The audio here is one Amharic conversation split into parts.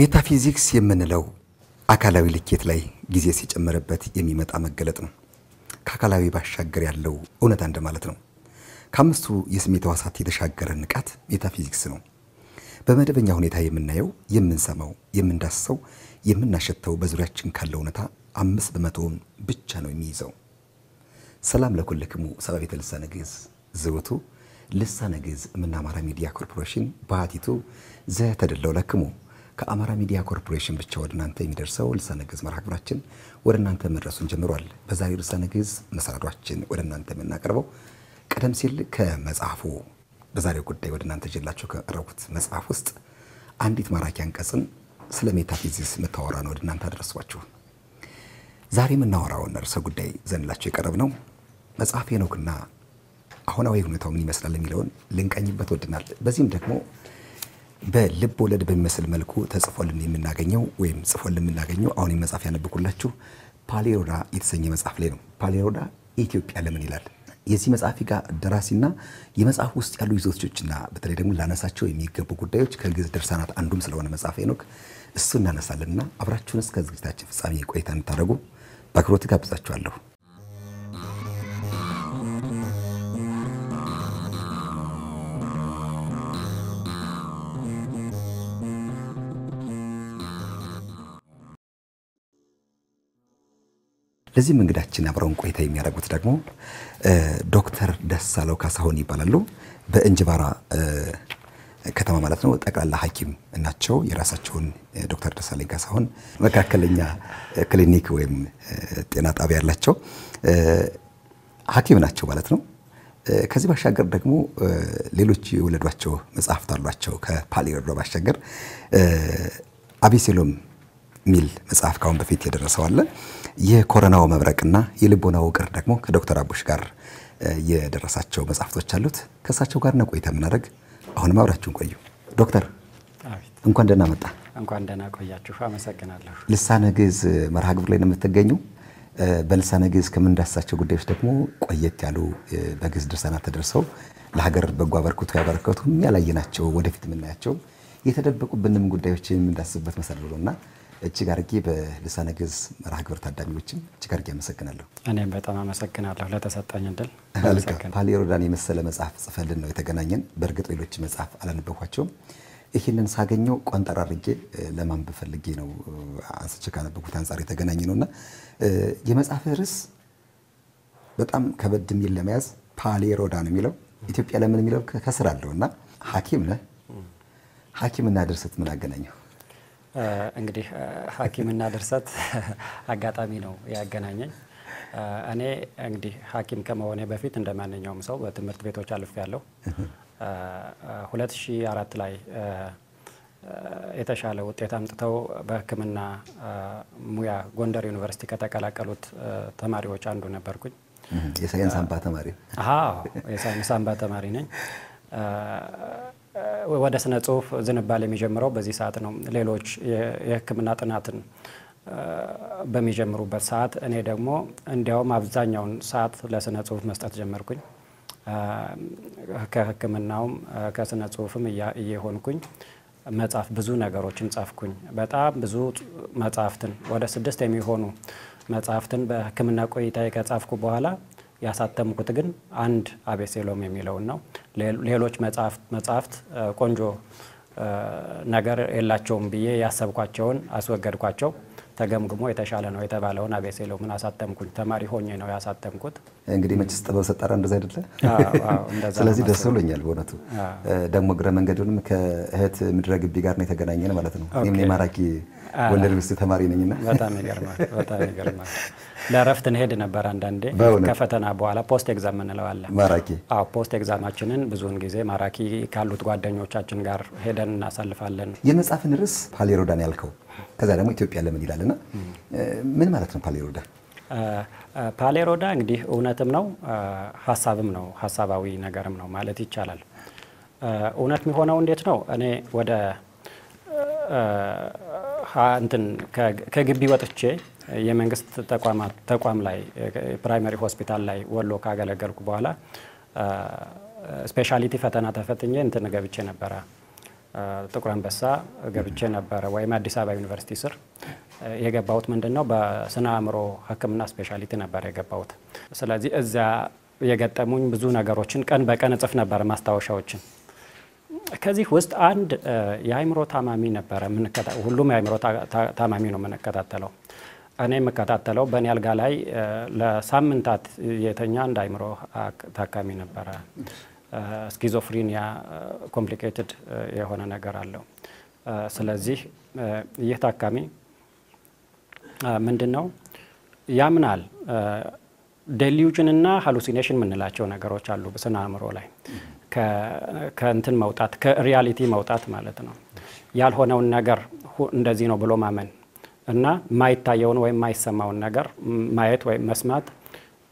ሜታፊዚክስ የምንለው አካላዊ ልኬት ላይ ጊዜ ሲጨመርበት የሚመጣ መገለጥ ነው። ከአካላዊ ባሻገር ያለው እውነታ እንደማለት ነው። ከአምስቱ የስሜት ሕዋሳት የተሻገረ ንቃት ሜታፊዚክስ ነው። በመደበኛ ሁኔታ የምናየው፣ የምንሰማው፣ የምንዳስሰው፣ የምናሸተው በዙሪያችን ካለው እውነታ 5% ብቻ ነው የሚይዘው። ሰላም ለኩልክሙ ሰበቤተ ልሳነ ግዕዝ ዘውቱ ልሳነ ግዕዝ ምን አማራ ሚዲያ ኮርፖሬሽን ባቲቱ ዘተደለው ለክሙ ከአማራ ሚዲያ ኮርፖሬሽን ብቻ ወደ እናንተ የሚደርሰው ልሳነ ግዕዝ መርሃ ግብራችን ወደ እናንተ መድረሱን ጀምሯል። በዛሬው ልሳነ ግዕዝ መሰናዷችን ወደ እናንተ የምናቀርበው ቀደም ሲል ከመጽሐፉ በዛሬው ጉዳይ ወደ እናንተ ጀላችሁ ከቀረቡት መጽሐፍ ውስጥ አንዲት ማራኪ አንቀጽን ስለ ሜታፊዚክስ መታወራ ነው ወደ እናንተ አድርሷችሁ። ዛሬ የምናወራውን ርዕሰ ጉዳይ ዘንላችሁ የቀረብነው መጽሐፍ ሄኖክና አሁናዊ ሁኔታው ምን ይመስላል የሚለውን ልንቀኝበት ወድናል። በዚህም ደግሞ በልብ ወለድ በሚመስል መልኩ ተጽፎልን የምናገኘው ወይም ጽፎልን የምናገኘው አሁን መጽሐፍ ያነብኩላችሁ ፓሌሮዳ የተሰኘ መጽሐፍ ላይ ነው። ፓሌሮዳ ኢትዮጵያ ለምን ይላል። የዚህ መጽሐፍ ጋር ደራሲና የመጽሐፍ ውስጥ ያሉ ይዘቶችና በተለይ ደግሞ ላነሳቸው የሚገቡ ጉዳዮች ከግዕዝ ድርሳናት አንዱም ስለሆነ መጽሐፍ ሄኖክ እሱ እናነሳለንና አብራችሁን እስከ ዝግጅታችን ፍጻሜ ቆይታ እንድታደርጉ በአክብሮት ጋብዛችኋለሁ። ለዚህ መንገዳችን አብረውን ቆይታ የሚያደርጉት ደግሞ ዶክተር ደሳለው ካሳሁን ይባላሉ። በእንጅባራ ከተማ ማለት ነው ጠቅላላ ሐኪም ናቸው። የራሳቸውን ዶክተር ደሳለኝ ካሳሁን መካከለኛ ክሊኒክ ወይም ጤና ጣቢያ ያላቸው ሐኪም ናቸው ማለት ነው። ከዚህ ባሻገር ደግሞ ሌሎች የወለዷቸው መጽሐፍት አሏቸው። ከፓሌሮዳ ባሻገር አቤሴሎም ሚል መጽሐፍ ካሁን በፊት የደረሰው አለ። የኮሮናው መብረቅና የልቦናው ውቅር ደግሞ ከዶክተር አቡሽ ጋር የደረሳቸው መጽሐፍቶች አሉት። ከሳቸው ጋር ነው ቆይታ የምናደርግ። አሁንም አብራችሁን ቆዩ። ዶክተር እንኳን ደህና መጣ። እንኳን ደህና ቆያችሁ። አመሰግናለሁ። ልሳነ ግዕዝ መርሃ ግብር ላይ ነው የምትገኙ። በልሳነ ግዕዝ ከምንዳስሳቸው ጉዳዮች ደግሞ ቆየት ያሉ በግዕዝ ድርሳናት ተደርሰው ለሀገር በጎ አበርክቶ ያበረከቱ ያላየናቸው ወደፊት የምናያቸው የተደበቁብንም ጉዳዮች የምንዳስስበት መሰረት ነውና እጅግ አድርጌ በልሳነ ግዕዝ መርሃ ግብር ታዳሚዎችም እጅግ አድርጌ አመሰግናለሁ። እኔም በጣም አመሰግናለሁ ለተሰጠኝ እድል። ፓሌሮዳን የመሰለ መጽሐፍ ጽፈልን ነው የተገናኘን። በእርግጥ ሌሎች መጽሐፍ አላነበብኳቸውም። ይህንን ሳገኘው ቆንጠር አድርጌ ለማንበብ ፈልጌ ነው አንስቼ ካነበብኩት አንጻር የተገናኘ ነውና የመጽሐፍ ርዕስ በጣም ከበድ የሚል ለመያዝ ፓሌሮዳ ነው የሚለው። ኢትዮጵያ ለምን የሚለው ከስር አለውና ሐኪም ነህ። ሐኪምና ድርሰት ምን አገናኘው? እንግዲህ ሐኪምና ድርሰት አጋጣሚ ነው ያገናኘኝ። እኔ እንግዲህ ሐኪም ከመሆኔ በፊት እንደማንኛውም ሰው በትምህርት ቤቶች አልፌያለሁ። 2004 ላይ የተሻለ ውጤት አምጥተው በሕክምና ሙያ ጎንደር ዩኒቨርሲቲ ከተቀላቀሉት ተማሪዎች አንዱ ነበርኩኝ። የሳይንስ አምባ ተማሪ? አዎ፣ የሳይንስ አምባ ተማሪ ነኝ። ወደ ስነ ጽሁፍ ዝንባሌ የሚጀምረው በዚህ ሰዓት ነው። ሌሎች የሕክምና ጥናትን በሚጀምሩበት ሰዓት እኔ ደግሞ እንዲያውም አብዛኛውን ሰዓት ለስነ ጽሁፍ መስጠት ጀመርኩኝ። ከሕክምናውም ከስነ ጽሁፍም እየሆንኩኝ መጽሐፍ ብዙ ነገሮችን ጻፍኩኝ። በጣም ብዙ መጽሐፍትን ወደ 6 የሚሆኑ መጽሐፍትን በሕክምና ቆይታዬ ከጻፍኩ በኋላ ያሳተምኩት ግን አንድ አቤሴሎም የሚለውን ነው። ሌሎች መጽሐፍት ቆንጆ ነገር የላቸውም ብዬ ያሰብኳቸውን አስወገድኳቸው። ተገምግሞ የተሻለ ነው የተባለውን አቤሴሎምን አሳተምኩኝ። ተማሪ ሆኜ ነው ያሳተምኩት። እንግዲህ መቼስ ጥበብ ሰጠራ እንደዛ አይደለ? አዎ እንደዛ። ስለዚህ ደስ ብሎኛል በእውነቱ። ደግሞ እግረ መንገዱንም ከእህት ምድረ ግቢ ጋር ነው የተገናኘን ማለት ነው። እኔም የማራኪ ወለድ ዩኒቨርሲቲ ተማሪ ነኝና በጣም ይገርማል። በጣም ይገርማል። ለረፍት እንሄድ ነበር አንዳንዴ ከፈተና በኋላ ፖስት ኤግዛም እንለዋለን። ማራኪ? አዎ፣ ፖስት ኤግዛማችንን ብዙውን ጊዜ ማራኪ ካሉት ጓደኞቻችን ጋር ሄደን እናሳልፋለን። የመጽሐፍን ርዕስ ፓሌሮዳን ያልከው ከዛ ደግሞ ኢትዮጵያ ለምን ይላልና ምን ማለት ነው ፓሌሮዳ? ፓሌሮዳ እንግዲህ እውነትም ነው ሀሳብም ነው፣ ሀሳባዊ ነገርም ነው ማለት ይቻላል። እውነት የሚሆነው እንዴት ነው? እኔ ወደ እንትን ከግቢ ወጥቼ የመንግስት ተቋም ላይ ፕራይመሪ ሆስፒታል ላይ ወሎ ካገለገልኩ በኋላ ስፔሻሊቲ ፈተና ተፈትኜ እንትን ገብቼ ነበረ ጥቁር አንበሳ ገብቼ ነበረ ወይም አዲስ አበባ ዩኒቨርሲቲ ስር የገባሁት ምንድነው በስነ አእምሮ ሕክምና ስፔሻሊቲ ነበር የገባሁት። ስለዚህ እዛ የገጠሙኝ ብዙ ነገሮችን ቀን በቀን እጽፍ ነበር ማስታወሻዎችን። ከዚህ ውስጥ አንድ የአእምሮ ታማሚ ነበረ ሁሉም የአእምሮ ታማሚ ነው የምንከታተለው። እኔ የምከታተለው በእኔ አልጋ ላይ ለሳምንታት የተኛ አንድ አእምሮ ታካሚ ነበረ። ስኪዞፍሪኒያ ኮምፕሊኬትድ የሆነ ነገር አለው። ስለዚህ ይህ ታካሚ ምንድነው ያምናል ዴሊዩዥን እና ሃሉሲኔሽን የምንላቸው ነገሮች አሉ በስነ አእምሮ ላይ ከእንትን መውጣት ከሪያሊቲ መውጣት ማለት ነው። ያልሆነውን ነገር እንደዚህ ነው ብሎ ማመን እና ማይታየውን ወይም ማይሰማውን ነገር ማየት ወይም መስማት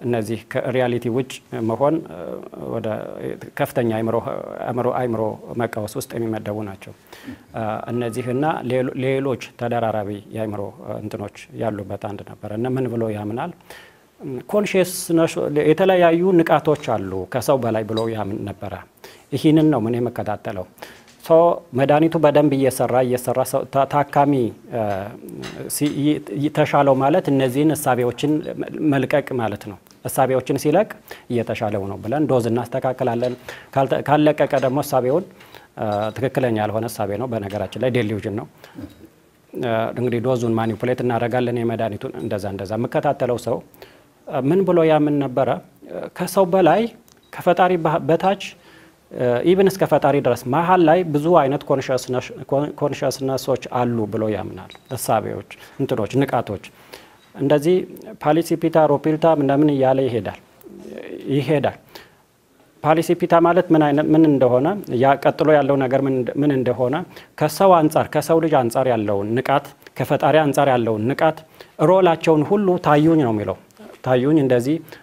እነዚህ ከሪያሊቲ ውጭ መሆን ወደ ከፍተኛ አእምሮ መቃወስ ውስጥ የሚመደቡ ናቸው። እነዚህና ሌሎች ተደራራቢ የአእምሮ እንትኖች ያሉበት አንድ ነበር እና ምን ብሎ ያምናል ኮንሺየስነስ የተለያዩ ንቃቶች አሉ ከሰው በላይ ብሎ ያምን ነበረ። ይህንን ነው ምን የመከታተለው መድኃኒቱ በደንብ እየሰራ ታካሚ ተሻለው ማለት እነዚህን እሳቤዎችን መልቀቅ ማለት ነው። እሳቤዎችን ሲለቅ እየተሻለው ነው ብለን ዶዝ እናስተካክላለን። ካለቀቀ ደግሞ እሳቤውን ትክክለኛ ያልሆነ እሳቤ ነው በነገራችን ላይ ዴሊዩዥን ነው። እንግዲህ ዶዙን ማኒፑሌት እናደርጋለን የመድኃኒቱን እንደዛ መከታተለው ሰው ምን ብሎ ያምን ነበረ ከሰው በላይ ከፈጣሪ በታች ኢቭን እስከ ፈጣሪ ድረስ መሀል ላይ ብዙ አይነት ኮንሺየስነሶች አሉ ብሎ ያምናል። እሳቤዎች እንትኖች ንቃቶች እንደዚህ ፓሊሲፒታ ሮፒልታ ምናምን እያለ ይሄዳል። ፓሊሲፒታ ማለት ምን እንደሆነ ያ ቀጥሎ ያለው ነገር ምን እንደሆነ ከሰው አንፃር ከሰው ልጅ አንፃር ያለውን ንቃት ከፈጣሪ አንፃር ያለውን ንቃት ሮላቸውን ሁሉ ታዩኝ ነው የሚለው። ታዩኝ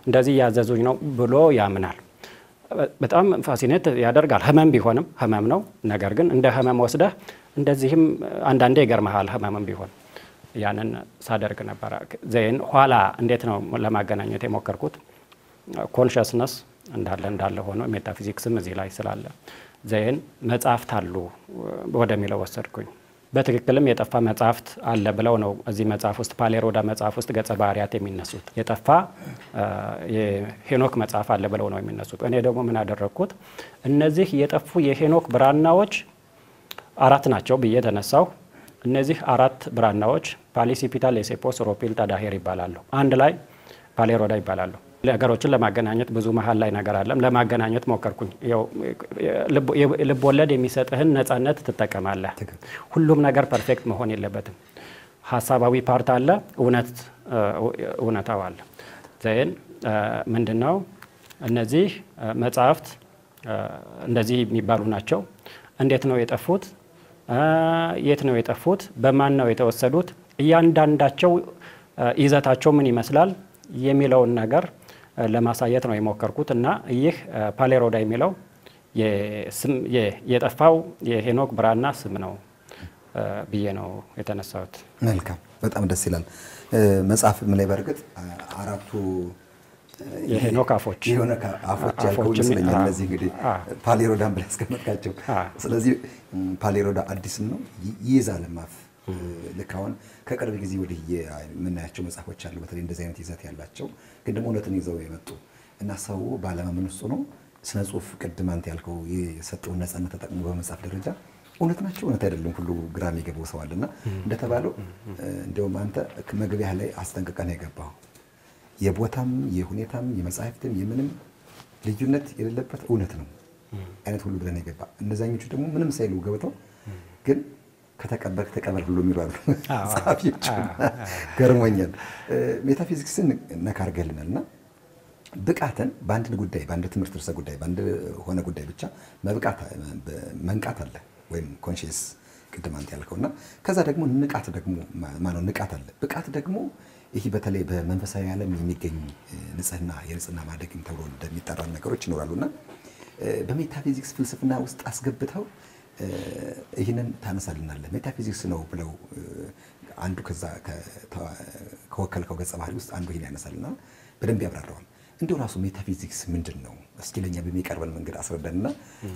እንደዚህ ያዘዙኝ ነው ብሎ ያምናል። በጣም ፋሲኔት ያደርጋል። ህመም ቢሆንም ህመም ነው። ነገር ግን እንደ ህመም ወስደህ እንደዚህም አንዳንዴ ይገርምሃል ህመምም ቢሆን ያንን ሳደርግ ነበር። ዘይን ኋላ እንዴት ነው ለማገናኘት የሞከርኩት ኮንሺየስነስ እንዳለ ሆኖ ሜታፊዚክስም እዚህ ላይ ስላለ ዘይን መጽሐፍት አሉ ወደሚለው ወሰድኩኝ። በትክክልም የጠፋ መጽሐፍት አለ ብለው ነው እዚህ መጽሐፍ ውስጥ ፓሌሮዳ መጽሐፍ ውስጥ ገጸ ባህሪያት የሚነሱት። የጠፋ የሄኖክ መጽሐፍ አለ ብለው ነው የሚነሱት። እኔ ደግሞ ምን አደረኩት እነዚህ የጠፉ የሄኖክ ብራናዎች 4 ናቸው ብዬ ተነሳው። እነዚህ 4 ብራናዎች ፓሊሲፒታ ሌሴፖስ ሮፒልታ ዳሄር ይባላሉ። አንድ ላይ ፓሌሮዳ ይባላሉ። ነገሮችን ለማገናኘት ብዙ መሃል ላይ ነገር አለም ለማገናኘት ሞከርኩኝ። ልብ ወለድ የሚሰጥህን ነፃነት ትጠቀማለህ። ሁሉም ነገር ፐርፌክት መሆን የለበትም። ሐሳባዊ ፓርት አለ፣ እውነታው አለ። ዘይን ምንድነው እነዚህ መጽሐፍት እንደዚህ የሚባሉ ናቸው። እንዴት ነው የጠፉት? የት ነው የጠፉት? በማን ነው የተወሰዱት? እያንዳንዳቸው ይዘታቸው ምን ይመስላል የሚለውን ነገር ለማሳየት ነው የሞከርኩት እና ይህ ፓሌሮዳ የሚለው የጠፋው የሄኖክ ብራና ስም ነው ብዬ ነው የተነሳሁት። መልካም፣ በጣም ደስ ይላል። መጽሐፍ ምን ላይ በርግጥ 4ቱ የሄኖክ አፎች ያልከው ይመስለኛል። እነዚህ እንግዲህ ፓሌሮዳን ብለህ ያስቀመጥካቸው። ስለዚህ ፓሌሮዳ አዲስም ነው ይይዛል ማፍ ልክ አሁን ከቅርብ ጊዜ ወዲህ የምናያቸው መጽሐፎች አሉ በተለይ እንደዚህ አይነት ይዘት ያላቸው ግን ደግሞ እውነትን ይዘው የመጡ እና ሰው ባለማመን ውስጥ ነው ስነ ጽሁፍ ቅድም አንተ ያልከው የሰጠውን ነፃነት ተጠቅሞ በመጽሐፍ ደረጃ እውነት ናቸው እውነት አይደለም ሁሉ ግራ የሚገባው ሰው አለና እንደተባለው እንደውም አንተ መግቢያ ላይ አስጠንቅቀን የገባው የቦታም የሁኔታም የመጽሐፍትም የምንም ልዩነት የሌለበት እውነት ነው አይነት ሁሉ ብለን የገባ እነዛኞቹ ደግሞ ምንም ሳይሉ ገብተው ግን ከተቀበልክ ተቀበል ብሎ የሚባሉ ጻፊዎች ገርሞኛል። ሜታፊዚክስን ነካርገልናልና ብቃትን በአንድ ጉዳይ በአንድ ትምህርት ርዕሰ ጉዳይ በአንድ ሆነ ጉዳይ ብቻ መንቃት አለ ወይም ኮንሺየስ ቅድም አንተ ያልከውና ከዛ ደግሞ ንቃት ደግሞ ንቃት አለ። ብቃት ደግሞ ይሄ በተለይ በመንፈሳዊ ዓለም የሚገኝ የንጽህና ማደግም ተብሎ እንደሚጠራ ነገሮች ይኖራሉና በሜታፊዚክስ ፍልስፍና ውስጥ አስገብተው ይህንን ታነሳልናለህ። ሜታፊዚክስ ነው ብለው አንዱ ከዛ ከወከልከው ገጸ ባህሪ ውስጥ አንዱ ይሄን ያነሳልና በደንብ ያብራራዋል። እንደው ራሱ ሜታፊዚክስ ምንድነው? እስኪ ለኛ በሚቀርበን መንገድ አስረዳንና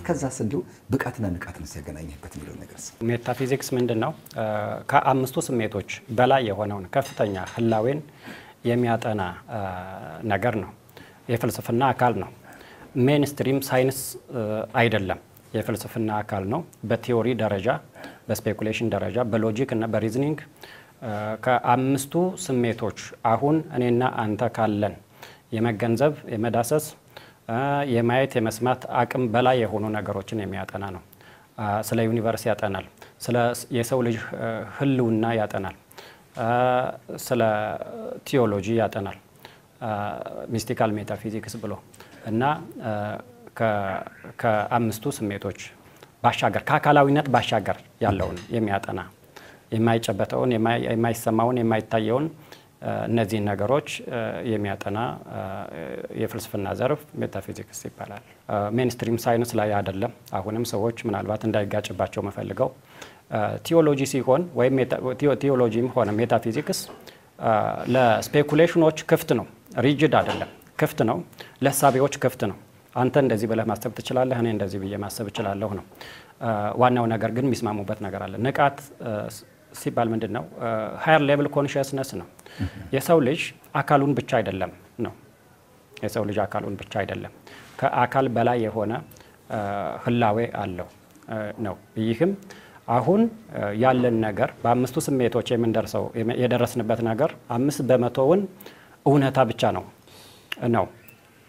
ከዛስ እንደው ብቃትና ንቃትን ሲያገናኝበት የሚለው ነገርስ ሜታፊዚክስ ምንድነው? ከአምስቱ ስሜቶች በላይ የሆነውን ከፍተኛ ህላዌን የሚያጠና ነገር ነው። የፍልስፍና አካል ነው። ሜንስትሪም ሳይንስ አይደለም። የፍልስፍና አካል ነው። በቲዮሪ ደረጃ፣ በስፔኩሌሽን ደረጃ፣ በሎጂክ እና በሪዝኒንግ ከአምስቱ ስሜቶች አሁን እኔና አንተ ካለን የመገንዘብ፣ የመዳሰስ፣ የማየት፣ የመስማት አቅም በላይ የሆኑ ነገሮችን የሚያጠና ነው። ስለ ዩኒቨርስ ያጠናል። ስለ የሰው ልጅ ህልውና ያጠናል። ስለ ቲዮሎጂ ያጠናል። ሚስቲካል ሜታፊዚክስ ብሎ እና ከአምስቱ ስሜቶች ባሻገር ከአካላዊነት ባሻገር ያለውን የሚያጠና የማይጨበጠውን፣ የማይሰማውን፣ የማይታየውን እነዚህን ነገሮች የሚያጠና የፍልስፍና ዘርፍ ሜታፊዚክስ ይባላል። ሜንስትሪም ሳይንስ ላይ አይደለም። አሁንም ሰዎች ምናልባት እንዳይጋጭባቸው መፈልገው ቲዮሎጂ ሲሆን ወይም ቲዮሎጂም ሆነ ሜታፊዚክስ ለስፔኩሌሽኖች ክፍት ነው። ሪጅድ አይደለም፣ ክፍት ነው። ለሳቢዎች ክፍት ነው። አንተ እንደዚህ ብለህ ማሰብ ትችላለህ፣ እኔ እንደዚህ ብዬ ማሰብ እችላለሁ ነው። ዋናው ነገር ግን የሚስማሙበት ነገር አለ። ንቃት ሲባል ምንድነው? ሃየር ሌቭል ኮንሺየስነስ ነው። የሰው ልጅ አካሉን ብቻ አይደለም ነው። የሰው ልጅ አካሉን ብቻ አይደለም፣ ከአካል በላይ የሆነ ህላዌ አለው ነው። ይህም አሁን ያለን ነገር በአምስቱ ስሜቶች የምንደርሰው የደረስንበት ነገር 5% እውነታ ብቻ ነው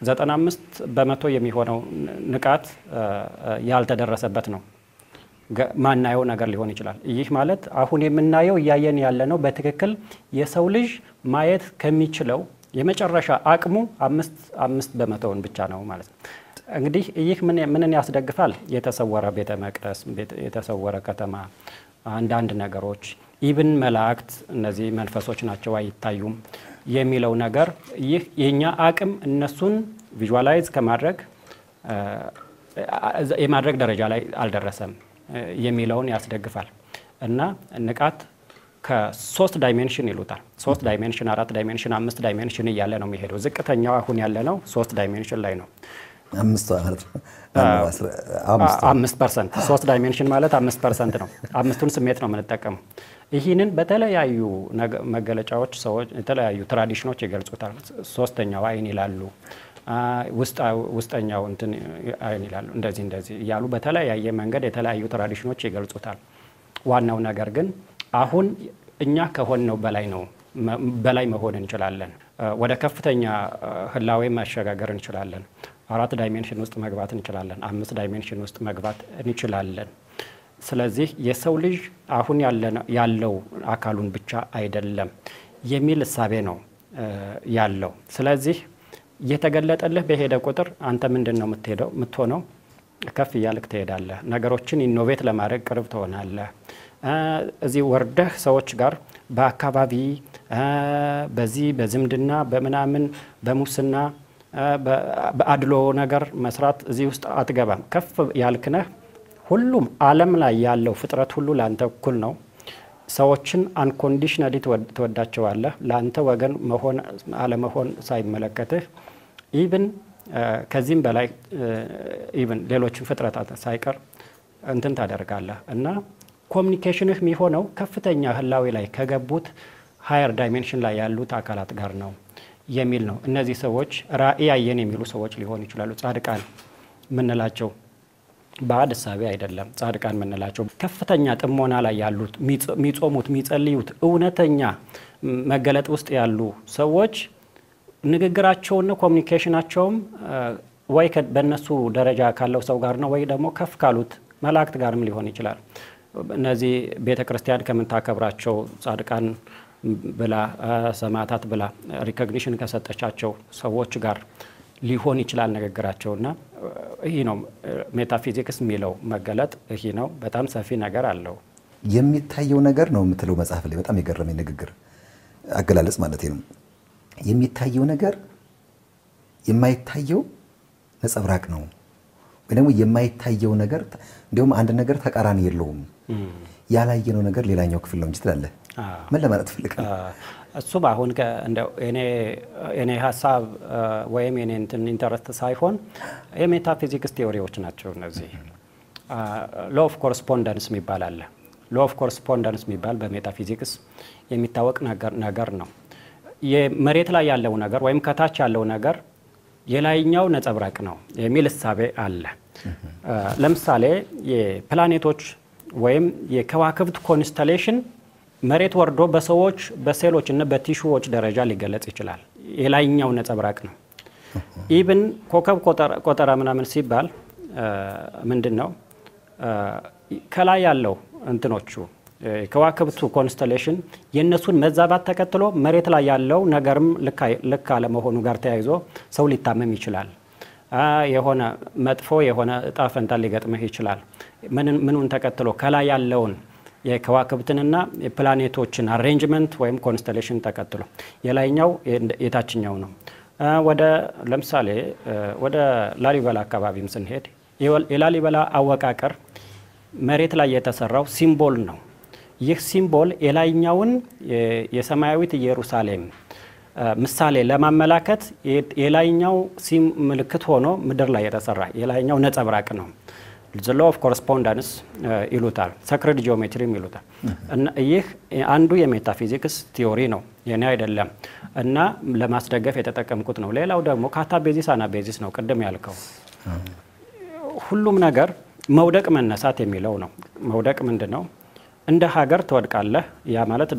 95% የሚሆነው ንቃት ያልተደረሰበት ነው። ማናየው ነገር ሊሆን ይችላል። ይህ ማለት አሁን የምናየው እያየን ያለነው በትክክል የሰው ልጅ ማየት ከሚችለው የመጨረሻ አቅሙ 5% ብቻ ነው ማለት ነው። እንግዲህ ይህ ምንን ያስደግፋል? የተሰወረ ቤተ መቅደስ፣ የተሰወረ ከተማ፣ አንዳንድ ነገሮች ኢቭን መላእክት እነዚህ መንፈሶች ናቸው አይታዩም የሚለው ነገር ይህ የኛ አቅም እነሱን ቪዥዋላይዝ ከማድረግ የማድረግ ደረጃ ላይ አልደረሰም የሚለውን ያስደግፋል። እና ንቃት ከ3 ዳይሜንሽን ይሉታል። 3 ዳይሜንሽን፣ 4 ዳይሜንሽን፣ 5 ዳይሜንሽን እያለ ነው የሚሄደው። ዝቅተኛው አሁን ያለነው 3 ዳይሜንሽን ላይ ነው። 5% 3 ዳይሜንሽን ማለት 5% ነው። አምስቱን ስሜት ነው የምንጠቀመው። ይህንን በተለያዩ መገለጫዎች ሰዎች የተለያዩ ትራዲሽኖች ይገልጹታል። ሶስተኛው አይን ይላሉ፣ ውስጠኛው እንትን አይን ይላሉ፣ እንደዚህ እያሉ በተለያየ መንገድ የተለያዩ ትራዲሽኖች ይገልጹታል። ዋናው ነገር ግን አሁን እኛ ከሆነው በላይ መሆን እንችላለን። ወደ ከፍተኛ ህላዌ ማሸጋገር እንችላለን። 4 ዳይሜንሽን ውስጥ መግባት እንችላለን። 5 ዳይሜንሽን ውስጥ መግባት እንችላለን። ስለዚህ የሰው ልጅ አሁን ያለው አካሉን ብቻ አይደለም የሚል እሳቤ ነው ያለው። ስለዚህ የተገለጠልህ በሄደ ቁጥር አንተ ምንድነው የምትሆነው? ከፍ እያልክ ትሄዳለህ። ነገሮችን ኢኖቬት ለማድረግ ቅርብ ትሆናለህ። እዚህ ወርደህ ሰዎች ጋር በአካባቢ በዚህ በዝምድና በምናምን በሙስና በአድሎ ነገር መስራት እዚህ ውስጥ አትገባም። ከፍ ያልክነህ ሁሉም ዓለም ላይ ያለው ፍጥረት ሁሉ ላንተ እኩል ነው። ሰዎችን አንኮንዲሽናሊ ትወዳቸዋለህ። ላንተ ወገን መሆን አለመሆን ሳይመለከትህ ኢቭን ከዚህም በላይ ኢቭን ሌሎችን ፍጥረታት ሳይቀር እንትን ታደርጋለህ። እና ኮሚኒኬሽንህ የሚሆነው ከፍተኛ ህላዌ ላይ ከገቡት ሃየር ዳይሜንሽን ላይ ያሉት አካላት ጋር ነው የሚል ነው። እነዚህ ሰዎች ራእይ ያየን የሚሉ ሰዎች ሊሆኑ ይችላሉ። ጻድቃን ምንላቸው ባዕድ እሳቤ አይደለም። ጻድቃን ምንላቸው ከፍተኛ ጥሞና ላይ ያሉት የሚጾሙት፣ የሚጸልዩት እውነተኛ መገለጥ ውስጥ ያሉ ሰዎች ንግግራቸውና ኮሚኒኬሽናቸውም ወይ በእነሱ ደረጃ ካለው ሰው ጋር ነው ወይ ደግሞ ከፍ ካሉት መላእክት ጋርም ሊሆን ይችላል። እነዚህ ቤተክርስቲያን ከምታከብራቸው ጻድቃን ብላ ሰማዕታት ብላ ሪኮግኒሽን ከሰጠቻቸው ሰዎች ጋር ሊሆን ይችላል ንግግራቸውና ይሄ ነው ሜታፊዚክስ የሚለው መገለጥ። ይሄ ነው በጣም ሰፊ ነገር አለው። የሚታየው ነገር ነው የምትለው መጽሐፍ ላይ በጣም የገረመኝ ንግግር አገላለጽ ማለት ነው። የሚታየው ነገር የማይታየው ነጸብራቅ ነው ወይ ደግሞ የማይታየው ነገር እንዲሁም አንድ ነገር ተቃራኒ የለውም። ያላየነው ነገር ሌላኛው ክፍል ነው እንጂ ትላለህ። ምን ለማለት ፈልግ ነው? እሱም አሁን እንደው እኔ ሀሳብ ወይም የኔ ኢንተረስት ሳይሆን የሜታፊዚክስ ቴዎሪዎች ናቸው እነዚህ። ሎ ኦፍ ኮረስፖንደንስ የሚባል አለ። ሎ ኦፍ ኮረስፖንደንስ የሚባል በሜታፊዚክስ የሚታወቅ ነገር ነው። የመሬት ላይ ያለው ነገር ወይም ከታች ያለው ነገር የላይኛው ነጸብራቅ ነው የሚል እሳቤ አለ። ለምሳሌ የፕላኔቶች ወይም የከዋክብት ኮንስተሌሽን መሬት ወርዶ በሰዎች በሴሎች እና በቲሹዎች ደረጃ ሊገለጽ ይችላል። የላይኛው ነጸብራቅ ነው። ኢቭን ኮከብ ቆጠራ ምናምን ሲባል ምንድነው ከላይ ያለው እንትኖቹ ከዋክብቱ ኮንስተሌሽን የነሱን መዛባት ተከትሎ መሬት ላይ ያለው ነገርም ልክ አለ መሆኑ ጋር ተያይዞ ሰው ሊታመም ይችላል። የሆነ መጥፎ የሆነ እጣ ፈንታ ሊገጥምህ ይችላል። ምኑን ተከትሎ ከላይ ያለውን የከዋክብትንና የፕላኔቶችን አሬንጅመንት ወይም ኮንስተሌሽን ተከትሎ የላይኛው የታችኛው ነው። ለምሳሌ ወደ ላሊበላ አካባቢም ስንሄድ የላሊበላ አወቃቀር መሬት ላይ የተሰራው ሲምቦል ነው። ይህ ሲምቦል የላይኛውን የሰማያዊት ኢየሩሳሌም ምሳሌ ለማመላከት የላይኛው ምልክት ሆኖ ምድር ላይ የተሰራ የላይኛው ነጸብራቅ ነው። the law of correspondence ይሉታል፣ sacred geometry ይሉታል። እና ይህ አንዱ የሜታፊዚክስ ቲዮሪ ነው፣ የኔ አይደለም እና ለማስደገፍ የተጠቀምኩት ነው። ሌላው ደግሞ ካታቤዚስ አናቤዚስ ነው። ቅድም ያልከው ሁሉም ነገር መውደቅ መነሳት የሚለው ነው። መውደቅ ምንድነው? እንደ ሀገር ትወድቃለህ። ያ ማለት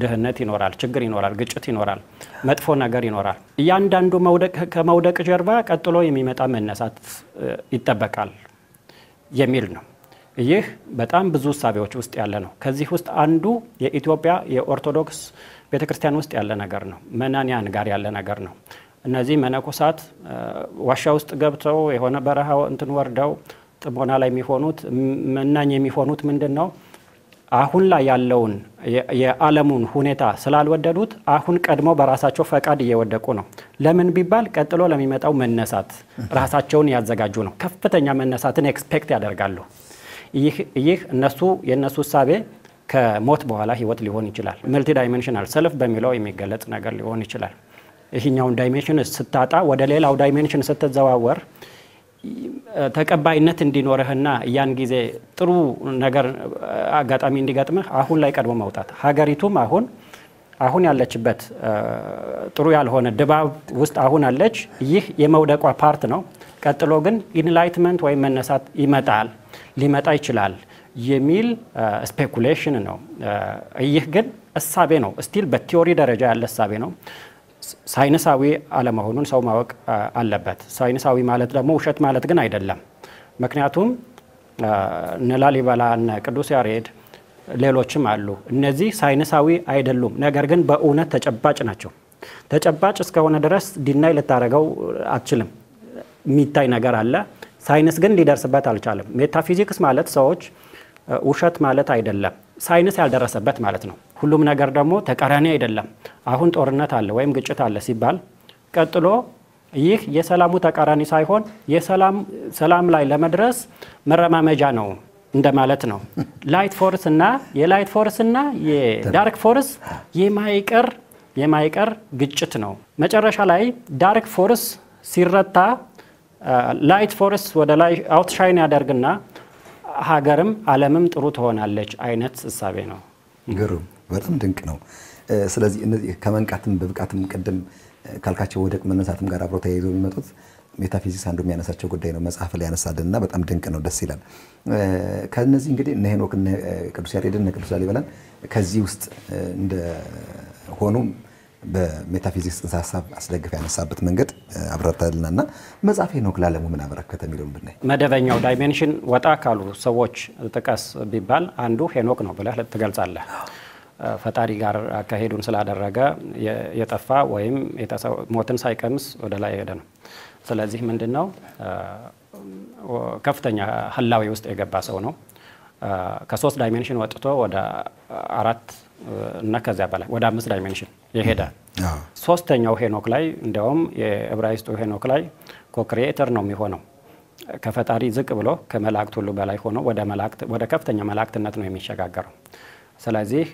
ድህነት ይኖራል፣ ችግር ይኖራል፣ ግጭት ይኖራል፣ መጥፎ ነገር ይኖራል። እያንዳንዱ ከመውደቅ ጀርባ ቀጥሎ የሚመጣ መነሳት ይጠበቃል የሚል ነው። ይህ በጣም ብዙ እሳቤዎች ውስጥ ያለ ነው። ከዚህ ውስጥ አንዱ የኢትዮጵያ የኦርቶዶክስ ቤተክርስቲያን ውስጥ ያለ ነገር ነው። መናንያን ጋር ያለ ነገር ነው። እነዚህ መነኮሳት ዋሻ ውስጥ ገብተው የሆነ በረሃ እንትን ወርደው ጥሞና ላይ የሚሆኑት መናኝ የሚሆኑት ምንድነው? አሁን ላይ ያለውን የዓለሙን ሁኔታ ስላልወደዱት አሁን ቀድሞ በራሳቸው ፈቃድ እየወደቁ ነው። ለምን ቢባል ቀጥሎ ለሚመጣው መነሳት ራሳቸውን ያዘጋጁ ነው። ከፍተኛ መነሳትን ኤክስፔክት ያደርጋሉ። ይህ የነሱ ሳቤ ከሞት በኋላ ህይወት ሊሆን ይችላል። መልቲ ዳይሜንሽናል ሰልፍ በሚለው የሚገለጽ ነገር ሊሆን ይችላል። ይህኛውን ዳይሜንሽን ስታጣ ወደ ሌላው ዳይሜንሽን ስትዘዋወር ተቀባይነት እንዲኖርህና ያን ጊዜ ጥሩ ነገር አጋጣሚ እንዲገጥምህ አሁን ላይ ቀድሞ መውጣት። ሀገሪቱም አሁን ያለችበት ጥሩ ያልሆነ ድባብ ውስጥ አሁን አለች። ይህ የመውደቋ ፓርት ነው። ቀጥሎ ግን ኢንላይትመንት ወይም መነሳት ሊመጣ ይችላል የሚል ስፔኩሌሽን ነው። ይህ ግን እሳቤ ነው። ስቲል በቲዮሪ ደረጃ ያለ እሳቤ ነው። ሳይንሳዊ አለመሆኑን ሰው ማወቅ አለበት። ሳይንሳዊ ማለት ደግሞ ውሸት ማለት ግን አይደለም። ምክንያቱም ላሊበላ እና ቅዱስ ያሬድ ሌሎችም አሉ። እነዚህ ሳይንሳዊ አይደሉም፣ ነገር ግን በእውነት ተጨባጭ ናቸው። ተጨባጭ እስከሆነ ድረስ ዲናይ ልታረገው አትችልም። የሚታይ ነገር አለ። ሳይንስ ግን ሊደርስበት አልቻለም። ሜታፊዚክስ ማለት ሰዎች ውሸት ማለት አይደለም፣ ሳይንስ ያልደረሰበት ማለት ነው። ሁሉም ነገር ደግሞ ተቃራኒ አይደለም። አሁን ጦርነት አለ ወይም ግጭት አለ ሲባል ቀጥሎ ይህ የሰላሙ ተቃራኒ ሳይሆን ሰላም ላይ ለመድረስ መረማመጃ ነው እንደማለት ነው። ላይት ፎርስ እና የላይት ፎርስ እና የዳርክ ፎርስ የማይቀር ግጭት ነው። መጨረሻ ላይ ዳርክ ፎርስ ሲረታ ላይት ፎርስ ወደ ላይ አውትሻይን ያደርግና ሀገርም ዓለምም ጥሩ ትሆናለች አይነት እሳቤ ነው። ግሩም፣ በጣም ድንቅ ነው። ስለዚህ እነዚህ ከመንቃትም በብቃትም ቀደም ካልካቸው ወደቅ መነሳትም ጋር አብሮ ተያይዘው የሚመጡት ሜታፊዚክስ አንዱ የሚያነሳቸው ጉዳይ ነው። መጽሐፍ ላይ ያነሳልና በጣም ድንቅ ነው፣ ደስ ይላል። ከነዚህ እንግዲህ እነ ሄኖክ እነ ቅዱስ ያሬድን እነ ቅዱስ ላሊበላን ከዚህ ውስጥ እንደ ሆኑ በሜታፊዚክስ ጽንሰ ሀሳብ አስደግፍ ያነሳበት መንገድ አብራርተልናልና መጽሐፍ ሄኖክ ለዓለሙ ምን አበረከተ የሚለውን ብናይ መደበኛው ዳይሜንሽን ወጣ ካሉ ሰዎች ጥቀስ ቢባል አንዱ ሄኖክ ነው ብለህ ትገልጻለህ። ፈጣሪ ጋር አካሄዱን ስላደረገ የጠፋ ወይም ሞትን ሳይቀምስ ወደ ላይ ሄደ ነው። ስለዚህ ምንድነው ከፍተኛ ህላዌ ውስጥ የገባ ሰው ነው። ከ3 ዳይሜንሽን ወጥቶ ወደ 4 እና ከዚያ በላይ ወደ 5 ዳይሜንሽን የሄደ ሶስተኛው ሄኖክ ላይ እንደውም የዕብራይስጡ ሄኖክ ላይ ኮክሪኤተር ነው የሚሆነው። ከፈጣሪ ዝቅ ብሎ ከመላእክት ሁሉ በላይ ሆኖ ወደ ከፍተኛ መላእክትነት ነው የሚሸጋገረው። ስለዚህ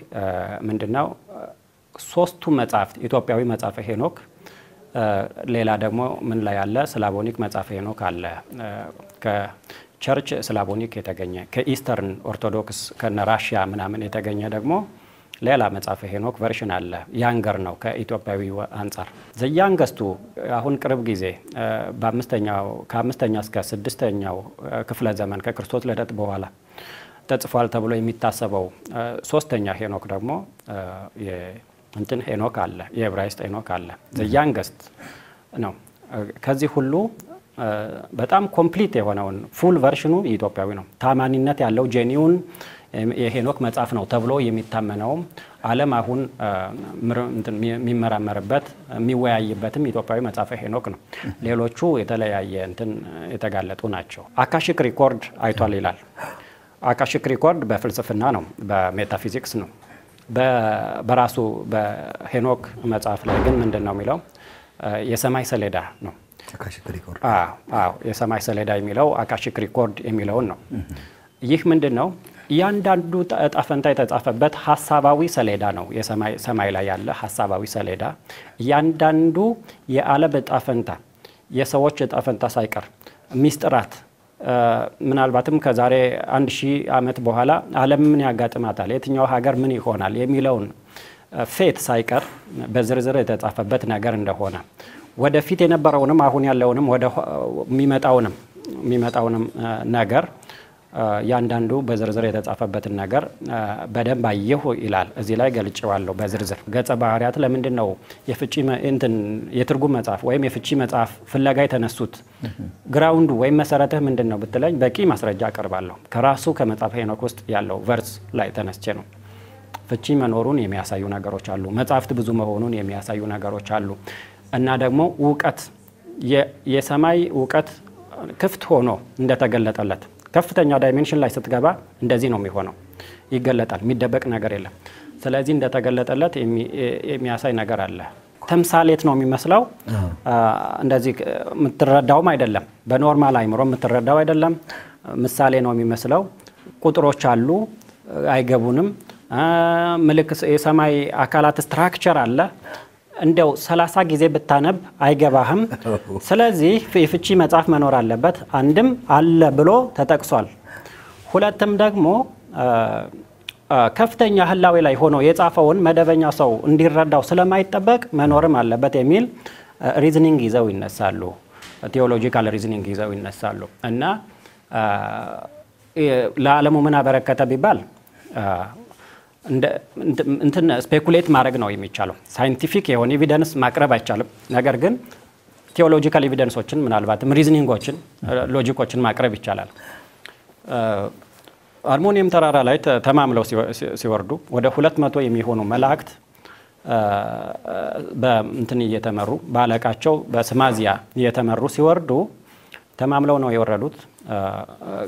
ምንድነው ሶስቱ መጻሕፍት ኢትዮጵያዊ መጽሐፈ ሄኖክ ሌላ ደግሞ ምን ላይ ያለ ስላቮኒክ መጽሐፈ ሄኖክ አለ ከቸርች ስላቮኒክ የተገኘ ከኢስተርን ኦርቶዶክስ ከነራሺያ ምናምን የተገኘ ደግሞ ሌላ መጽሐፈ ሄኖክ ቨርሽን አለ ያንገር ነው ከኢትዮጵያዊ አንፃር ዘያንገስቱ አሁን ቅርብ ጊዜ ከአምስተኛ እስከ ስድስተኛው ክፍለ ዘመን ከክርስቶስ ልደት በኋላ ተጽፏል ተብሎ የሚታሰበው ሶስተኛ ሄኖክ ደግሞ እንትን ሄኖክ አለ የዕብራይስጥ ሄኖክ አለ ዘያንገስት ነው ከዚህ ሁሉ በጣም ኮምፕሊት የሆነውን ፉል ቨርሽኑ ኢትዮጵያዊ ነው ታማኒነት ያለው ጄኒውን የሄኖክ መጽሐፍ ነው ተብሎ የሚታመነው ዓለም አሁን የሚመራመርበት የሚወያይበትም ኢትዮጵያዊ መጽሐፈ ሄኖክ ነው ሌሎቹ የተለያየ እንትን የተጋለጡ ናቸው አካሺክ ሪኮርድ አይቷል ይላል አካሺክ ሪኮርድ በፍልስፍና ነው በሜታፊዚክስ ነው በራሱ በሄኖክ መጽሐፍ ላይ ግን ምንድነው የሚለው የሰማይ ሰሌዳ ነው አካሺክ ሪኮርድ የሰማይ ሰሌዳ የሚለው አካሺክ ሪኮርድ የሚለው ነው ይህ ምንድነው ያንዳንዱ ጣፈንታ የተጻፈበት ሐሳባዊ ሰሌዳ ነው የሰማይ ላይ ያለ ሐሳባዊ ሰሌዳ ያንዳንዱ የዓለም ጣፈንታ የሰዎች ጣፈንታ ሳይቀር ሚስጥራት ምናልባትም ከዛሬ 1000 ዓመት በኋላ ዓለም ምን ያጋጥማታል የትኛው ሀገር ምን ይሆናል የሚለውን ፌት ሳይቀር በዝርዝር የተጻፈበት ነገር እንደሆነ ወደፊት የነበረውንም አሁን ያለውንም ወደ የሚመጣውንም ነገር ያንዳንዱ በዝርዝር የተጻፈበት ነገር በደንብ አየሁ ይላል እዚህ ላይ ገልጬዋለሁ በዝርዝር ገጸ ባህሪያት ለምንድን ነው የፍቺ የትርጉም መጽሐፍ ወይም የፍቺ መጽሐፍ ፍለጋ የተነሱት ግራውንዱ ወይም መሰረትህ ምንድነው ብትለኝ በቂ ማስረጃ አቀርባለሁ ከራሱ ከመጽሐፈ ሄኖክ ውስጥ ያለው ቨርስ ላይ ተነስቼ ነው ፍቺ መኖሩን የሚያሳዩ ነገሮች አሉ መጽሐፍት ብዙ መሆኑን የሚያሳዩ ነገሮች አሉ እና ደግሞ ዕውቀት የሰማይ ዕውቀት ክፍት ሆኖ እንደተገለጠለት ከፍተኛ ዳይሜንሽን ላይ ስትገባ እንደዚህ ነው የሚሆነው ይገለጣል የሚደበቅ ነገር የለም ስለዚህ እንደተገለጠለት የሚያሳይ ነገር አለ ተምሳሌት ነው የሚመስለው እንደዚህ የምትረዳውም አይደለም በኖርማል አይምሮ የምትረዳው አይደለም ምሳሌ ነው የሚመስለው ቁጥሮች አሉ አይገቡንም ምልክት የሰማይ አካላት ስትራክቸር አለ እንደው 30 ጊዜ ብታነብ አይገባህም ስለዚህ የፍቺ መጽሐፍ መኖር አለበት አንድም አለ ብሎ ተጠቅሷል ሁለተም ደግሞ ከፍተኛ ህላዌ ላይ ሆኖ የጻፈውን መደበኛ ሰው እንዲረዳው ስለማይጠበቅ መኖርም አለበት የሚል ሪዝኒንግ ይዘው ይነሳሉ ቴዎሎጂካል ሪዝኒንግ ይዘው ይነሳሉ እና ለዓለሙ ምን አበረከተ ቢባል እንትን ስፔኩሌት ማድረግ ነው የሚቻለው ሳይንቲፊክ የሆነ ኤቪደንስ ማቅረብ አይቻልም ነገር ግን ቴዎሎጂካል ኤቪደንሶችን ምናልባትም ሪዝኒንጎችን ሎጂኮችን ማቅረብ ይቻላል አርሞኒየም ተራራ ላይ ተማምለው ሲወርዱ ወደ 200 የሚሆኑ መላእክት በእንትን እየተመሩ ባለቃቸው በስማዚያ እየተመሩ ሲወርዱ ተማምለው ነው የወረዱት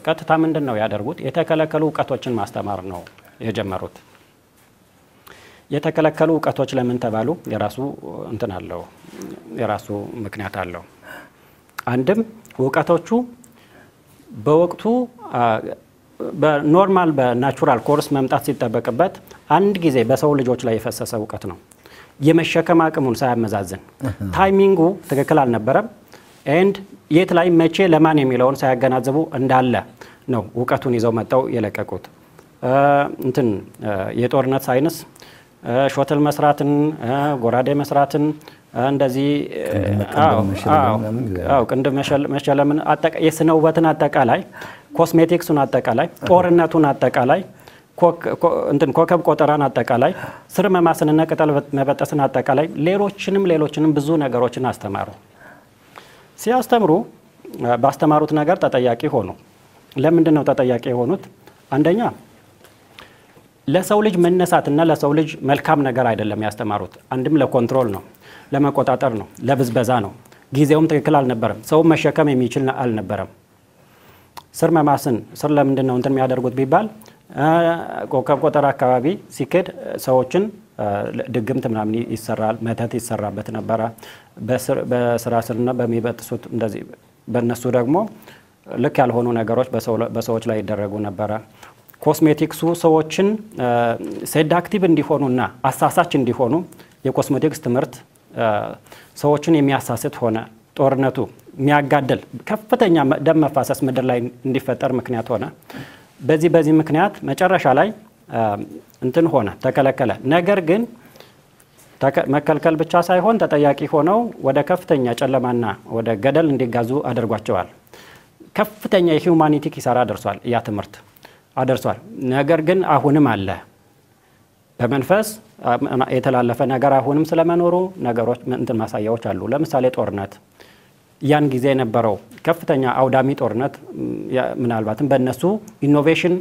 ቀጥታ ምንድነው ያደርጉት የተከለከሉ ዕውቀቶችን ማስተማር ነው የጀመሩት የተከለከሉ ዕውቀቶች ለምን ተባሉ የራሱ እንትን አለው የራሱ ምክንያት አለው አንድም ዕውቀቶቹ በወቅቱ በኖርማል በናቹራል ኮርስ መምጣት ሲጠበቅበት አንድ ጊዜ በሰው ልጆች ላይ የፈሰሰ ዕውቀት ነው የመሸከም አቅሙን ሳያመዛዝን ታይሚንጉ ትክክል አልነበረም ኤንድ የት ላይ መቼ ለማን የሚለውን ሳያገናዝቡ እንዳለ ነው ዕውቀቱን ይዘው መጣው የለቀቁት እንትን የጦርነት ሳይንስ ሾተል መስራትን ጎራዴ መስራትን እንደዚህ ቅንድብ መሸለምን የስነ ውበትን አጠቃላይ ኮስሜቲክሱን አጠቃላይ ጦርነቱን አጠቃላይ እንትን ኮከብ ቆጠራን አጠቃላይ ስር መማስንና ቅጠል መበጠስን አጠቃላይ ሌሎችንም ብዙ ነገሮችን አስተማሩ ሲያስተምሩ ባስተማሩት ነገር ተጠያቂ ሆኑ ለምንድን ነው ተጠያቂ የሆኑት አንደኛ ለሰው ልጅ መነሳትና ለሰው ልጅ መልካም ነገር አይደለም ያስተማሩት አንድም ለኮንትሮል ነው ለመቆጣጠር ነው ለብዝበዛ ነው ጊዜውም ትክክል አልነበረም ሰው መሸከም የሚችል አልነበረም ስር መማስን ስር ለምንድን ነው እንትን የሚያደርጉት ቢባል ኮከብ ቆጠራ አካባቢ ሲከድ ሰዎችን ድግምት ምናምን ይሰራል መተት ይሰራበት ነበር በስራ ስርና በሚበጥሱት እንደዚህ በእነሱ ደግሞ ልክ ያልሆኑ ነገሮች በሰዎች ላይ ይደረጉ ነበር ኮስሜቲክሱ ሰዎችን ሴዳክቲቭ እንዲሆኑና አሳሳች እንዲሆኑ የኮስሜቲክስ ትምህርት ሰዎችን የሚያሳስት ሆነ። ጦርነቱ የሚያጋደል ከፍተኛ ደም መፋሰስ ምድር ላይ እንዲፈጠር ምክንያት ሆነ። በዚህ ምክንያት መጨረሻ ላይ እንትን ሆነ ተከለከለ። ነገር ግን መከልከል ብቻ ሳይሆን ተጠያቂ ሆነው ወደ ከፍተኛ ጨለማና ወደ ገደል እንዲጋዙ አድርጓቸዋል። ከፍተኛ የሂዩማኒቲ ኪሳራ ደርሷል ያ ትምህርት አደርሷል። ነገር ግን አሁንም አለ በመንፈስ የተላለፈ ነገር አሁንም ስለመኖሩ ነገሮች እንትን ማሳያዎች አሉ። ለምሳሌ ጦርነት ያን ጊዜ የነበረው ከፍተኛ አውዳሚ ጦርነት ምናልባትም በእነሱ ኢኖቬሽን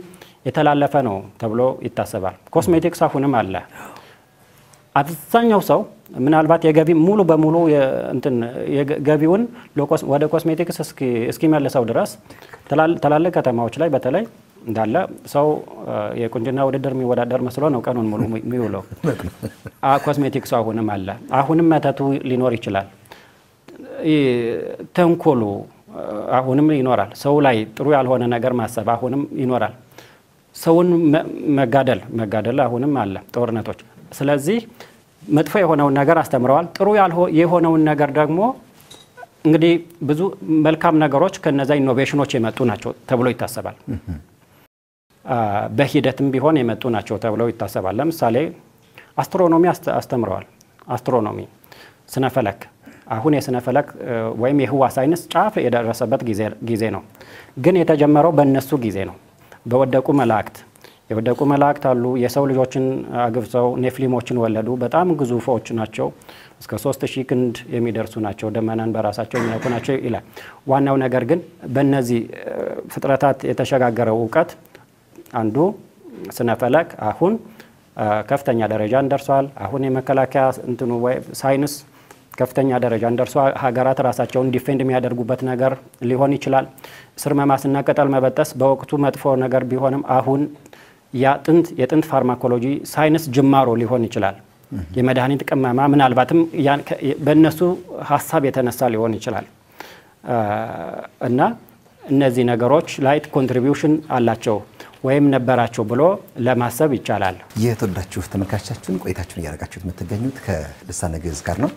የተላለፈ ነው ተብሎ ይታሰባል። ኮስሜቲክስ አሁንም አለ። አብዛኛው ሰው ምናልባት የገቢ ሙሉ በሙሉ እንትን የገቢውን ወደ ኮስሜቲክስ እስኪመልሰው ድረስ ተላልቅ ከተማዎች ላይ በተለይ እንዳለ ሰው የቁንጅና ውድድር የሚወዳደር መስሎ ነው ቀኑን ሙሉ የሚውለው። ኮስሜቲክስ አሁንም አለ። አሁንም መተቱ ሊኖር ይችላል። ተንኮሉ አሁንም ይኖራል። ሰው ላይ ጥሩ ያልሆነ ነገር ማሰብ አሁንም ይኖራል። ሰውን መጋደል አሁንም አለ፣ ጦርነቶች። ስለዚህ መጥፎ የሆነውን ነገር አስተምረዋል። ጥሩ የሆነውን ነገር ደግሞ እንግዲህ ብዙ መልካም ነገሮች ከነዛ ኢኖቬሽኖች የመጡ ናቸው ተብሎ ይታሰባል። በሂደትም ቢሆን የመጡ ናቸው ተብሎ ይታሰባል። ለምሳሌ አስትሮኖሚ አስተምረዋል። አስትሮኖሚ ስነፈለክ አሁን የስነፈለክ ወይም የህዋ ሳይንስ ጫፍ የደረሰበት ጊዜ ነው። ግን የተጀመረው በእነሱ ጊዜ ነው። የወደቁ መላእክት አሉ። የሰው ልጆችን አግብተው ኔፍሊሞችን ወለዱ። በጣም ግዙፎች ናቸው። እስከ 3000 ክንድ የሚደርሱ ናቸው። ደመናን በራሳቸው የሚያውቁ ናቸው ይላል። ዋናው ነገር ግን በእነዚህ ፍጥረታት የተሸጋገረው እውቀት አንዱ ስነፈለክ አሁን ከፍተኛ ደረጃ እንደርሷል። አሁን የመከላከያ እንትኑ ሳይንስ ከፍተኛ ደረጃ እንደርሷል። ሀገራት ራሳቸውን ዲፌንድ የሚያደርጉበት ነገር ሊሆን ይችላል። ስር መማስና ቅጠል መበጠስ በወቅቱ መጥፎ ነገር ቢሆንም አሁን የጥንት ፋርማኮሎጂ ሳይንስ ጅማሮ ሊሆን ይችላል። የመድኃኒት ቅመማ ምናልባትም በእነሱ ሀሳብ የተነሳ ሊሆን ይችላል እና እነዚህ ነገሮች ላይት ኮንትሪቢዩሽን አላቸው ወይም ነበራቸው ብሎ ለማሰብ ይቻላል። የተወዳችሁ ተመልካቾቻችን ቆይታችሁን እያደረጋችሁት የምትገኙት ከልሳነ ግዕዝ ጋር ነው።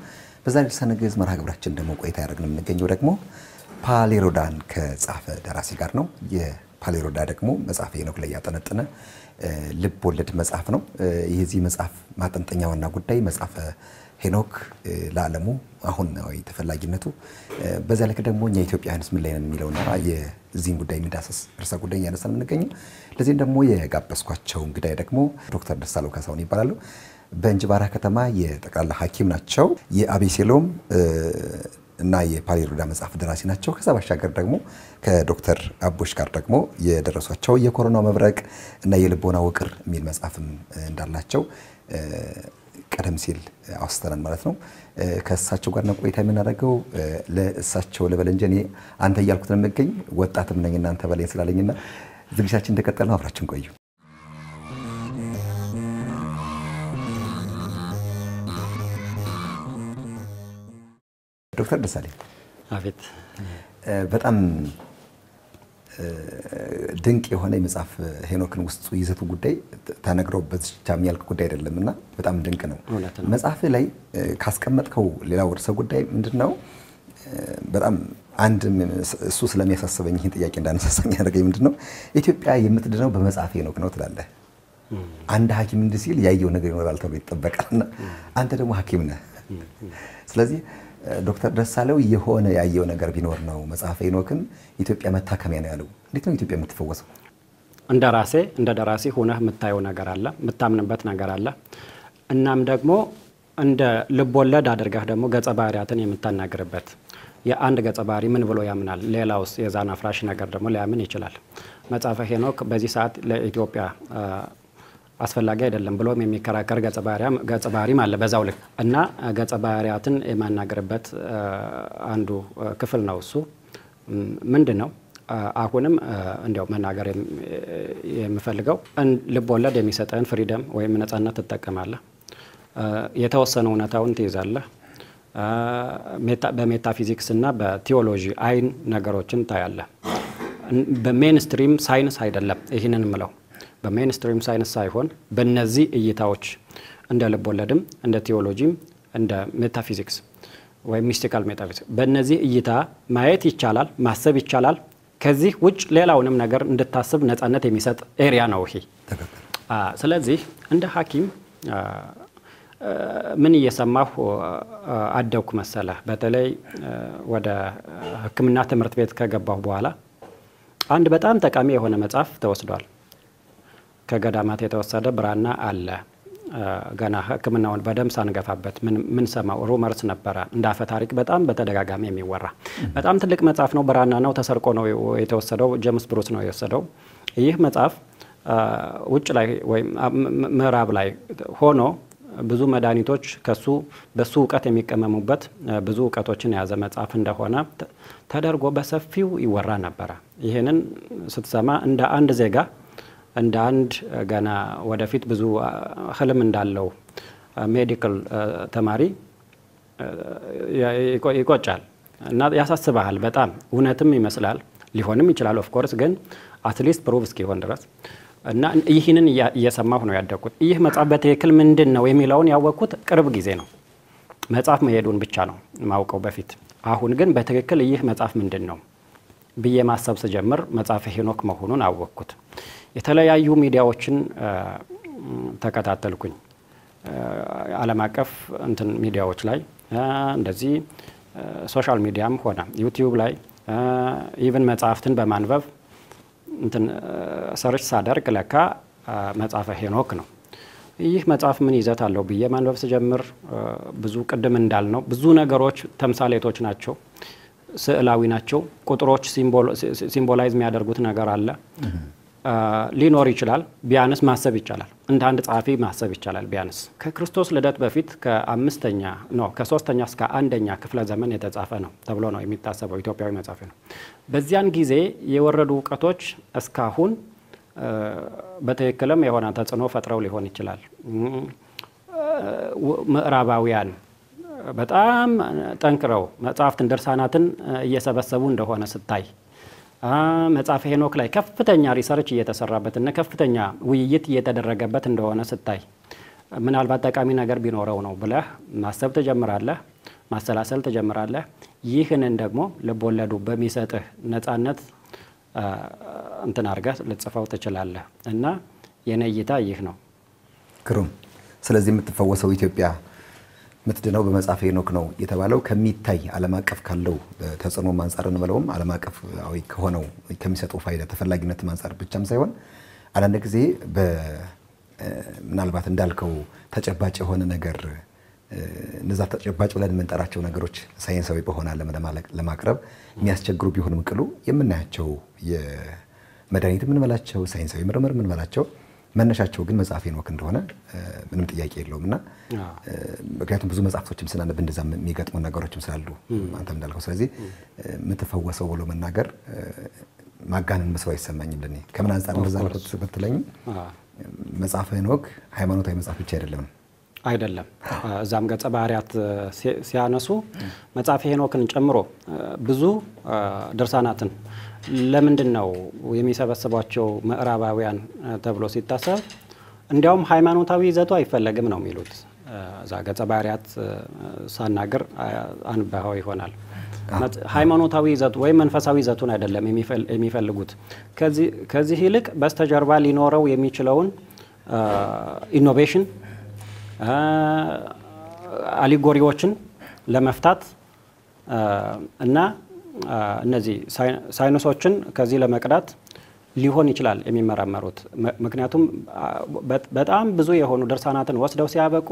በዛሬ ልሳነ ግዕዝ መርሃ ግብራችን ደግሞ ቆይታ ያደረግን የምንገኘው ደግሞ ፓሌሮዳን ከጻፈ ደራሲ ጋር ነው። የፓሌሮዳ ደግሞ መጽሐፈ ሄኖክ ላይ ያጠነጠነ ልብ ወለድ መጽሐፍ ነው። የዚህ መጽሐፍ ማጠንጠኛ ዋና ጉዳይ መጽሐፈ ሄኖክ ለዓለሙ አሁናዊ ተፈላጊነቱ በዛ ልክ ደግሞ እኛ ኢትዮጵያውያንስ ምን ላይ ነን የሚለውና የዚህን ጉዳይ የሚዳሰስ ርዕሰ ጉዳይ ያነሳን የምንገኘው። ለዚህም ደግሞ የጋበዝኳቸው እንግዳይ ደግሞ ዶክተር ደሳለው ካሳሁን ይባላሉ። በእንጅባራ ከተማ የጠቅላላ ሐኪም ናቸው። የአቤሴሎም እና የፓሌሮዳ መጽሐፍ ደራሲ ናቸው። ከዛ ባሻገር ደግሞ ከዶክተር አቦሽ ጋር ደግሞ የደረሷቸው የኮሮና መብረቅ እና የልቦና ውቅር የሚል መጽሐፍም እንዳላቸው ቀደም ሲል አውስተናል ማለት ነው። ከእሳቸው ጋር ነው ቆይታ የምናደርገው። ለእሳቸው ልበል እንጂ እኔ አንተ እያልኩት ነው የምገኝ። ወጣትም ነኝ እናንተ በላይ ስላለኝና ዝግጅታችን እንደቀጠለ ነው። አብራችን ቆዩ። ዶክተር ደሳለኝ አቤት። በጣም ድንቅ የሆነ የመጽሐፍ ሄኖክን ውስጡ ይዘቱ ጉዳይ ተነግሮበት ብቻ የሚያልቅ ጉዳይ አይደለምና በጣም ድንቅ ነው። መጽሐፍ ላይ ካስቀመጥከው ሌላው ርዕሰ ጉዳይ ምንድነው? በጣም አንድ እሱ ስለሚያሳስበኝ ይህን ጥያቄ እንዳነሳሳኝ ያደረገኝ ምንድነው? ኢትዮጵያ የምትድነው በመጽሐፍ ሄኖክ ነው ትላለህ። አንድ ሐኪም እንዲህ ሲል ያየው ነገር ይኖራል ተብሎ ይጠበቃልና አንተ ደግሞ ሐኪም ነህ። ስለዚህ ዶክተር ደሳለው የሆነ ያየው ነገር ቢኖር ነው መጽሐፈ ሄኖክን ኢትዮጵያ መታከሚያ ነው ያለው። እንዴት ነው ኢትዮጵያ የምትፈወሰው? እንደ ደራሲ ሆነህ የምታየው ነገር አለ፣ የምታምንበት ነገር አለ። እናም ደግሞ እንደ ልቦለድ አድርገህ ደግሞ ገጸ ባህሪያትን የምታናግርበት የአንድ ገጸ ባህሪ ምን ብሎ ያምናል፣ ሌላውስ የዛና ፍራሽ ነገር ደግሞ ሊያምን ይችላል። መጽሐፈ ሄኖክ በዚህ ሰዓት ለኢትዮጵያ አስፈላጊ አይደለም ብሎም የሚከራከር ገጸ ባህሪም አለ በዛው ልክ እና ገጸ ባህሪያትን የማናገርበት አንዱ ክፍል ነው። እሱ ምንድነው? አሁንም እንዲያው መናገር የምፈልገው ልብ ወለድ የሚሰጠን ፍሪደም ወይም ነፃነት ትጠቀማለህ። የተወሰነ እውነታውን ትይዛለህ። በሜታፊዚክስ እና በቲዮሎጂ አይን ነገሮችን ታያለህ። በሜንስትሪም ሳይንስ አይደለም ይህንን ምለው በሜንስትሪም ሳይንስ ሳይሆን በእነዚህ እይታዎች እንደ ልቦለድም እንደ ቴዎሎጂም እንደ ሜታፊዚክስ ወይም ሚስቲካል ሜታፊዚክስ በእነዚህ እይታ ማየት ይቻላል፣ ማሰብ ይቻላል። ከዚህ ውጭ ሌላውንም ነገር እንድታስብ ነፃነት የሚሰጥ ኤሪያ ነው ይሄ። ስለዚህ እንደ ሐኪም ምን እየሰማሁ አደኩ መሰለህ? በተለይ ወደ ሕክምና ትምህርት ቤት ከገባሁ በኋላ አንድ በጣም ጠቃሚ የሆነ መጽሐፍ ተወስዷል። ከገዳማት የተወሰደ ብራና አለ። ገና ሕክምናውን በደንብ ሳንገፋበት ምን ሰማው ሩመርስ ነበረ እንደ አፈ ታሪክ በጣም በተደጋጋሚ የሚወራ በጣም ትልቅ መጽሐፍ ነው። ብራና ነው፣ ተሰርቆ ነው የተወሰደው። ጄምስ ብሩስ ነው የወሰደው። ይህ መጽሐፍ ውጭ ላይ ወይም ምዕራብ ላይ ሆኖ ብዙ መድኃኒቶች በሱ እውቀት የሚቀመሙበት ብዙ እውቀቶችን የያዘ መጽሐፍ እንደሆነ ተደርጎ በሰፊው ይወራ ነበረ። ይህንን ስትሰማ እንደ አንድ ዜጋ እንደ አንድ ገና ወደፊት ብዙ ህልም እንዳለው ሜዲካል ተማሪ ይቆጫል እና ያሳስባል በጣም። እውነትም ይመስላል ሊሆንም ይችላል ኦፍ ኮርስ፣ ግን አትሊስት ፕሩቭ እስኪሆን ድረስ እና ይህንን እየሰማሁ ነው ያደግኩት። ይህ መጽሐፍ በትክክል ምንድን ነው የሚለውን ያወቅኩት ቅርብ ጊዜ ነው። መጽሐፍ መሄዱን ብቻ ነው ማውቀው በፊት። አሁን ግን በትክክል ይህ መጽሐፍ ምንድን ነው ብዬ ማሰብ ስጀምር መጽሐፈ ሄኖክ መሆኑን አወቅኩት። የተለያዩ ሚዲያዎችን ተከታተልኩኝ። ዓለም አቀፍ ሚዲያዎች ላይ እንደዚህ ሶሻል ሚዲያም ሆነ ዩቲዩብ ላይ ኢቭን መጽሐፍትን በማንበብ ሰርች ሳደርግ ለካ መጽሐፈ ሄኖክ ነው። ይህ መጽሐፍ ምን ይዘት አለው ብዬ ማንበብ ስጀምር ብዙ ቅድም እንዳልነው ብዙ ነገሮች ተምሳሌቶች ናቸው፣ ስዕላዊ ናቸው። ቁጥሮች ሲምቦላይዝ የሚያደርጉት ነገር አለ። ሊኖር ይችላል። ቢያንስ ማሰብ ይቻላል። እንደ አንድ ጸሐፊ ማሰብ ይቻላል። ቢያንስ ከክርስቶስ ልደት በፊት ከ3ኛ እስከ 1ኛ ክፍለ ዘመን የተጻፈ ነው ተብሎ ነው የሚታሰበው። ኢትዮጵያዊ መጽሐፍ ነው። በዚያን ጊዜ የወረዱ እውቀቶች እስካሁን በትክክልም የሆነ ተጽዕኖ ፈጥረው ሊሆን ይችላል። ምዕራባውያን በጣም ጠንክረው መጽሐፍትን ድርሳናትን እየሰበሰቡ እንደሆነ ስታይ መጽሐፈ ሄኖክ ላይ ከፍተኛ ሪሰርች እየተሰራበትና ከፍተኛ ውይይት እየተደረገበት እንደሆነ ስታይ ምናልባት ጠቃሚ ነገር ቢኖረው ነው ብለህ ማሰብ ትጀምራለህ፣ ማሰላሰል ትጀምራለህ። ይህንን ደግሞ ልቦለዱ በሚሰጥህ ነፃነት አድርገህ ልጽፈው ትችላለህ እና የኔ እይታ ይህ ነው። ግሩም። ስለዚህ የምትፈወሰው ኢትዮጵያ ምትድነው በመጽሐፈ ሄኖክ ነው የተባለው ከሚታይ ዓለም አቀፍ ካለው ተጽዕኖ አንፃር እንበለውም ዓለም አቀፋዊ ከሆነው ከሚሰጠው ፋይዳ ተፈላጊነት አንፃር ብቻም ሳይሆን አንዳንድ ጊዜ ምናልባት እንዳልከው ተጨባጭ የሆነ ነገር እነዛ ተጨባጭ ብለን የምንጠራቸው ነገሮች ሳይንሳዊ በሆነ ለማቅረብ የሚያስቸግሩ ቢሆንም ቅሉ የምናያቸው የመድኃኒት የምንበላቸው ሳይንሳዊ ምርምር የምንበላቸው መነሻቸው ግን መጽሐፈ ሄኖክ እንደሆነ ምንም ጥያቄ የለውምና ምክንያቱም ብዙ መጽሐፍቶችም ስናነብ እንደዛ የሚገጥሙ ነገሮችም ስላሉ አንተም እንዳልከው ስለዚህ የምትፈወሰው ብሎ መናገር ማጋነን መስሎ አይሰማኝም ለኔ። ከምን አንፃር እንደዛ ነው ብትለኝም መጽሐፈ ሄኖክ ሃይማኖታዊ መጽሐፍ ብቻ አይደለም። እዛም ገጸ ባህሪያት ሲያነሱ መጽሐፈ ሄኖክን ጨምሮ ብዙ ድርሳናትን ለምንድን ነው የሚሰበስቧቸው ምዕራባውያን ተብሎ ሲታሰብ እንዲያውም ሃይማኖታዊ ይዘቱ አይፈለግም ነው የሚሉት። እዛ ገጸ ባህሪያት ሳናገር አንባው ይሆናል። ሃይማኖታዊ ይዘቱ ወይም መንፈሳዊ ይዘቱን አይደለም የሚፈልጉት። ከዚህ ይልቅ በስተጀርባ ሊኖረው የሚችለውን ኢኖቬሽን አሊጎሪዎችን ለመፍታት እና እነዚህ ሳይንሶችን ከዚህ ለመቅዳት ሊሆን ይችላል የሚመራመሩት። ምክንያቱም በጣም ብዙ የሆኑ ድርሳናትን ወስደው ሲያበቁ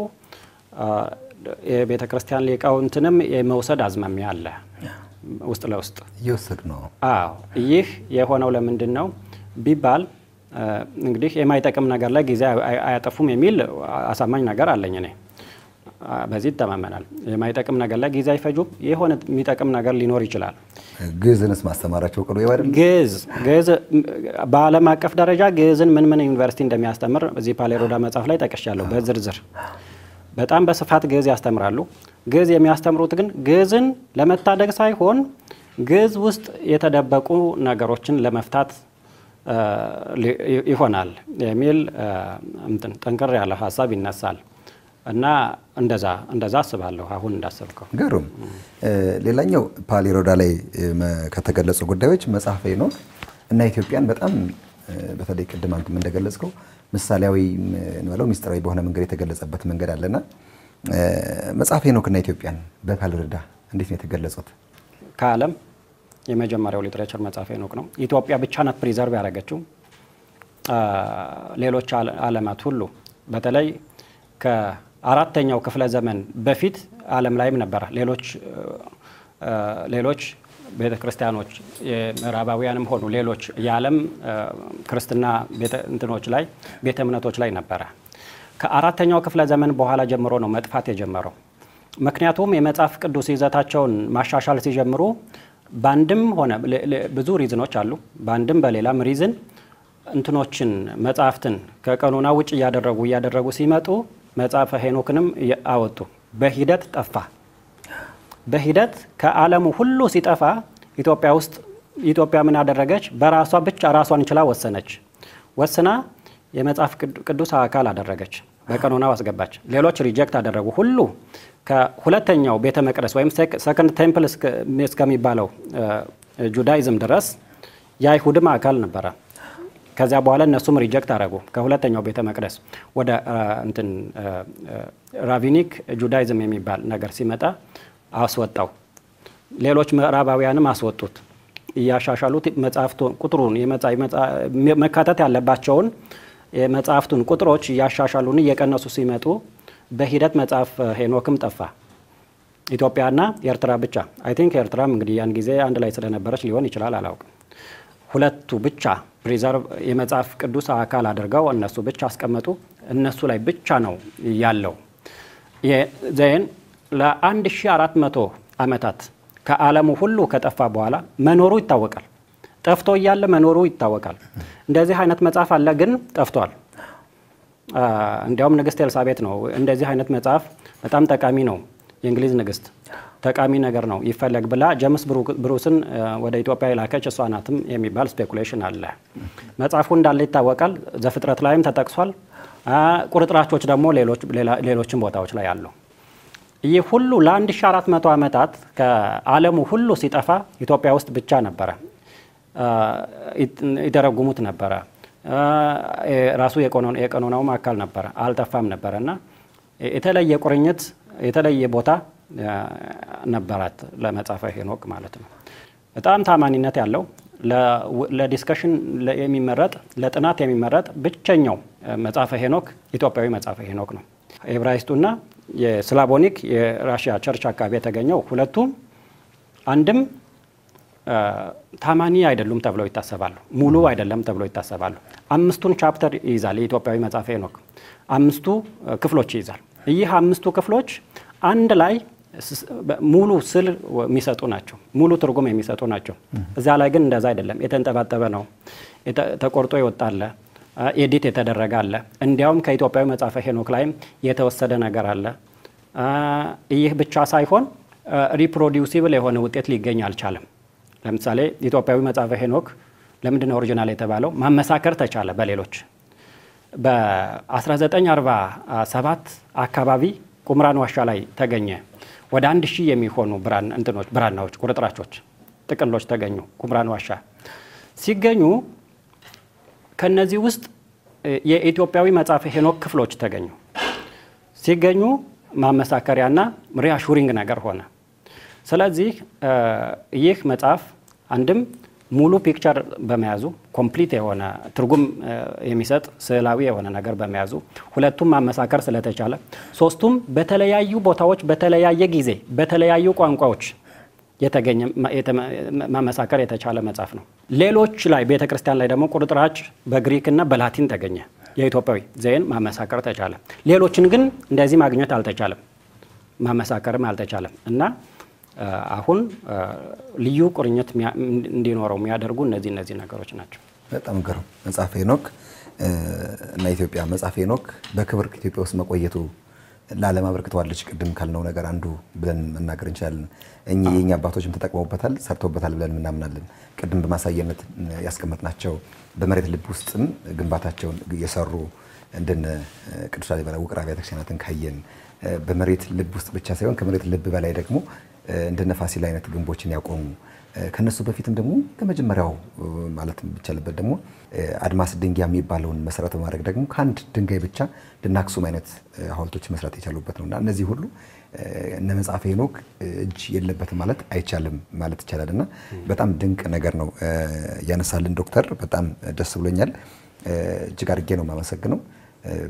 የቤተ ክርስቲያን ሊቃውንትንም የመውሰድ አዝማሚያ አለ። ውስጥ ለውስጥ እየወሰዱ ነው። አዎ ይህ የሆነው ለምንድን ነው ቢባል እንግዲህ የማይጠቅም ነገር ላይ ጊዜ አያጠፉም የሚል አሳማኝ ነገር አለኝ እኔ። በዚህ ተማመናል። የማይጠቅም ነገር ላይ ጊዜ አይፈጁም። የሆነ የሚጠቅም ነገር ሊኖር ይችላል። ግዕዝንስ ማስተማራቸው ቅሩ ይወርድ ግዕዝ በዓለም አቀፍ ደረጃ ግዕዝን ምን ዩኒቨርሲቲ እንደሚያስተምር እዚህ ፓሌሮዳ መጽሐፍ ላይ ጠቅሻለሁ በዝርዝር። በጣም በስፋት ግዕዝ ያስተምራሉ። ግዕዝ የሚያስተምሩት ግን ግዕዝን ለመታደግ ሳይሆን ግዕዝ ውስጥ የተደበቁ ነገሮችን ለመፍታት ይሆናል የሚል እንትን ጠንከር ያለ ሀሳብ ይነሳል እና እንደዛ አስባለሁ። አሁን እንዳሰብከው ገሩም ሌላኛው ፓሊሮዳ ላይ ከተገለጹ ጉዳዮች መጽሐፈ ሄኖክ እና ኢትዮጵያን በጣም በተለይ ቅድም አንተም እንደገለጽከው ምሳሌያዊ ነው ሚስጥራዊ በሆነ መንገድ የተገለጸበት መንገድ አለና መጽሐፈ ሄኖክና ኢትዮጵያን በፓሊሮዳ እንዴት ነው የተገለጹት? ከዓለም የመጀመሪያው ሊትሬቸር መጽሐፈ ሄኖክ ነው። ኢትዮጵያ ብቻ ናት ፕሪዘርቭ ያደረገችው። ሌሎች ዓለማት ሁሉ በተለይ ከአራተኛው ክፍለ ዘመን በፊት ዓለም ላይም ነበር ሌሎች ቤተክርስቲያኖች የምዕራባውያንም ሆኑ ሌሎች የዓለም ክርስትና ቤተ እምነቶች ላይ ነበር። ከአራተኛው ክፍለ ዘመን በኋላ ጀምሮ ነው መጥፋት የጀመረው። ምክንያቱም የመጽሐፍ ቅዱስ ይዘታቸውን ማሻሻል ሲጀምሩ ባንድም ሆነ ብዙ ሪዝኖች አሉ። ባንድም በሌላም ሪዝን እንትኖችን መጽሐፍትን ከቀኖና ውጭ እያደረጉ ሲመጡ መጽሐፈ ሄኖክንም አወጡ። በሂደት ጠፋ። በሂደት ከዓለሙ ሁሉ ሲጠፋ ኢትዮጵያ ምን አደረገች? በራሷ ብቻ ራሷን ችላ ወስና የመጽሐፍ ቅዱስ አካል አደረገች፣ በቀኖናው አስገባች። ሌሎች ሪጀክት አደረጉ። ሁሉ ከሁለተኛው ቤተ መቅደስ ወይም ሰከንድ ቴምፕል እስከሚባለው ጁዳይዝም ድረስ የአይሁድም አካል ነበረ። ከዚያ በኋላ እነሱም ሪጀክት አደረጉ። ከሁለተኛው ቤተ መቅደስ ወደ ራቪኒክ ጁዳይዝም የሚባል ነገር ሲመጣ አስወጣው። ሌሎች ምዕራባውያንም አስወጡት። እያሻሻሉት መጽሐፍቱን ቁጥሩን መካተት ያለባቸውን የመጽሐፍቱን ቁጥሮች እያሻሻሉን እየቀነሱ ሲመጡ በሂደት መጽሐፍ ሄኖክም ጠፋ። ኢትዮጵያና ኤርትራ ብቻ አይ ቲንክ ኤርትራም እንግዲህ ያን ጊዜ አንድ ላይ ስለነበረች ሊሆን ይችላል አላውቅም። ሁለቱ ብቻ ፕሪዘርቭ የመጽሐፍ ቅዱስ አካል አድርገው እነሱ ብቻ አስቀመጡ። እነሱ ላይ ብቻ ነው ያለው። የዘን ለ1400 ዓመታት ከዓለሙ ሁሉ ከጠፋ በኋላ መኖሩ ይታወቃል። ጠፍቶ እያለ መኖሩ ይታወቃል። እንደዚህ አይነት መጽሐፍ አለ ግን ጠፍቷል። እንዲያውም ንግስት ኤልሳቤጥ ነው እንደዚህ አይነት መጽሐፍ በጣም ጠቃሚ ነው፣ የእንግሊዝ ንግስት ጠቃሚ ነገር ነው ይፈለግ ብላ ጄምስ ብሩስን ወደ ኢትዮጵያ የላከች እሷ ናትም የሚባል ስፔኩሌሽን አለ። መጽሐፉ እንዳለ ይታወቃል። ዘፍጥረት ላይም ተጠቅሷል። ቁርጥራጮች ደግሞ ሌሎችም ቦታዎች ላይ አሉ። ይህ ሁሉ ለ1400 ዓመታት ከዓለሙ ሁሉ ሲጠፋ ኢትዮጵያ ውስጥ ብቻ ነበረ ይተረጉሙት ነበረ። ራሱ የቀኖናው አካል ነበረ፣ አልጠፋም ነበርና የተለየ ቁርኝት የተለየ ቦታ ነበራት ለመጽሐፈ ሄኖክ ማለት ነው። በጣም ታማኒነት ያለው ለዲስከሽን የሚመረጥ ለጥናት የሚመረጥ ብቸኛው መጽሐፈ ሄኖክ ኢትዮጵያዊ መጽሐፈ ሄኖክ ነው። ኤብራይስጡና የስላቮኒክ የራሺያ ቸርች አካባቢ የተገኘው ሁለቱም አንድም ታማኒ አይደሉም ተብለው ይታሰባሉ፣ ሙሉ አይደለም ተብለው ይታሰባሉ። 5ቱን ቻፕተር ይይዛል የኢትዮጵያዊ መጽሐፈ ሄኖክ 5ቱ ክፍሎች ይይዛል። ይህ 5ቱ ክፍሎች አንድ ላይ ሙሉ ስል የሚሰጡ ናቸው፣ ሙሉ ትርጉም የሚሰጡ ናቸው። እዛ ላይ ግን እንደዛ አይደለም። የተንጠባጠበ ነው፣ ተቆርጦ ይወጣል፣ ኤዲት የተደረገ አለ። እንዲያውም ከኢትዮጵያዊ መጽሐፈ ሄኖክ ላይም የተወሰደ ነገር አለ። ይህ ብቻ ሳይሆን ሪፕሮዲውሲብል የሆነ ውጤት ሊገኝ አልቻለም። ለምሳሌ ኢትዮጵያዊ መጽሐፈ ሄኖክ ለምንድነው ኦሪጂናል የተባለው? ማመሳከር ተቻለ በሌሎች። በ1947 አካባቢ ቁምራን ዋሻ ላይ ተገኘ። ወደ 1000 የሚሆኑ ብራናዎች፣ ቁርጥራጮች፣ ጥቅሎች ተገኙ ቁምራን ዋሻ። ሲገኙ ከነዚህ ውስጥ የኢትዮጵያዊ መጽሐፈ ሄኖክ ክፍሎች ተገኙ። ሲገኙ ማመሳከሪያና ሪአሹሪንግ ነገር ሆነ። ስለዚህ ይህ መጽሐፍ አንድም ሙሉ ፒክቸር በመያዙ ኮምፕሊት የሆነ ትርጉም የሚሰጥ ስዕላዊ የሆነ ነገር በመያዙ፣ ሁለቱም ማመሳከር ስለተቻለ፣ ሶስቱም በተለያዩ ቦታዎች በተለያየ ጊዜ በተለያዩ ቋንቋዎች የተገኘ ማመሳከር የተቻለ መጽሐፍ ነው። ሌሎች ላይ ቤተክርስቲያን ላይ ደግሞ ቁርጥራጭ በግሪክና በላቲን ተገኘ። የኢትዮጵያዊ ዘይን ማመሳከር ተቻለ። ሌሎችን ግን እንደዚህ ማግኘት አልተቻለም፣ ማመሳከርም አልተቻለም እና አሁን ልዩ ቁርኝት እንዲኖረው የሚያደርጉ እነዚህ ነገሮች ናቸው። በጣም ግሩም መጽሐፈ ሄኖክ እና ኢትዮጵያ መጽሐፈ ሄኖክ በክብር ኢትዮጵያ ውስጥ መቆየቱ ለዓለም አበርክተዋለች ቅድም ካልነው ነገር አንዱ ብለን መናገር እንችላለን። የኛ አባቶችም ተጠቅመውበታል ሰርተውበታል ብለን እናምናለን። ቅድም በማሳየነት ያስቀመጥናቸው በመሬት ልብ ውስጥም ግንባታቸውን የሰሩ እንደነ ቅዱስ ላሊበላ ውቅር አብያተ ክርስቲያናትን ካየን በመሬት ልብ ውስጥ ብቻ ሳይሆን ከመሬት ልብ በላይ ደግሞ እንደነ ፋሲል አይነት ግንቦችን ያቆሙ ከነሱ በፊትም ደግሞ ከመጀመሪያው ማለት ቢቻልበት ደግሞ አድማስ ድንጋይ የሚባለውን መሰረት በማድረግ ደግሞ ከአንድ ድንጋይ ብቻ ድናክሱም አይነት ሐውልቶች መስራት የቻሉበት ነውና እነዚህ ሁሉ እነ መጽሐፈ ሄኖክ እጅ የለበትም ማለት አይቻልም ማለት ይቻላልና በጣም ድንቅ ነገር ነው ያነሳልን ዶክተር። በጣም ደስ ብሎኛል። እጅግ አድርጌ ነው የማመሰግነው።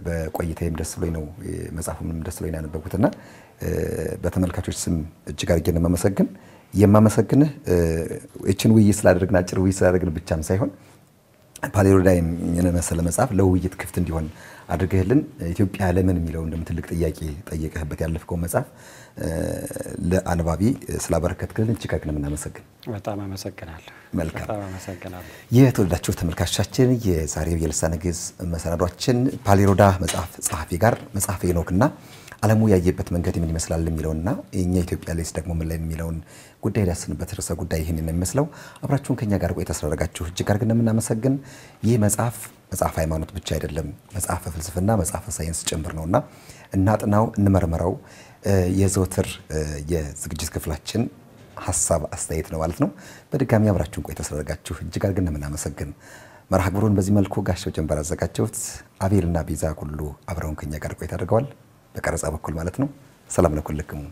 በቆይታዬም ደስ ብሎኝ ነው መጽሐፉንም ደስ ብሎኝ ያነበብኩትና በተመልካቾች ስም እጅግ አድርጌ ነው የማመሰግንህ። እቺን ውይይት ስላደረግን አጭር ውይይት ስላደረግን ብቻም ሳይሆን ፓሌሮዳ የመሰለ መጽሐፍ ለውይይት ክፍት እንዲሆን አድርገህልን ኢትዮጵያ ለምን የሚለው እንደም ትልቅ ጥያቄ ጠየቀህበት ያለፍከው መጽሐፍ ለአንባቢ ስላበረከትክልን እጅግ አድርገን እናመሰግን። በጣም አመሰግናለሁ። መልካም በጣም አመሰግናለሁ። የተወደዳችሁ ተመልካቾቻችን የዛሬው የልሳነ ግዕዝ መሰናዷችን ፓሌሮዳ መጽሐፍ ጸሐፊ ጋር መጽሐፈ ሄኖክና ዓለሙ ያየበት መንገድ ምን ይመስላል የሚለውና የኛ ኢትዮጵያ ላይስ ደግሞ ምን ላይ የሚለውን ጉዳይ ዳስንበት ርዕሰ ጉዳይ ይሄን ነው የሚመስለው። አብራችሁን ከኛ ጋር ቆይታ ስላደረጋችሁ እጅግ አድርገን እናመሰግን። ይህ መጽሐፍ ሃይማኖት ብቻ አይደለም፣ መጽሐፈ ፍልስፍና መጽሐፈ ሳይንስ ጭምር ነውና እናጥናው፣ እንመርመረው የዘወትር የዝግጅት ክፍላችን ሐሳብ አስተያየት ነው ማለት ነው። በድጋሚ አብራችሁን ቆይታ ስላደረጋችሁ እጅግ አድርገን እናመሰግን። መርሃ ግብሩን በዚህ መልኩ ጋሻው ጀንበር አዘጋጀሁት። አቤልና ቤዛ ሁሉ አብረውን ከኛ ጋር ቆይታ አድርገዋል። በቀረጻ በኩል ማለት ነው። ሰላም ለኩልክሙ።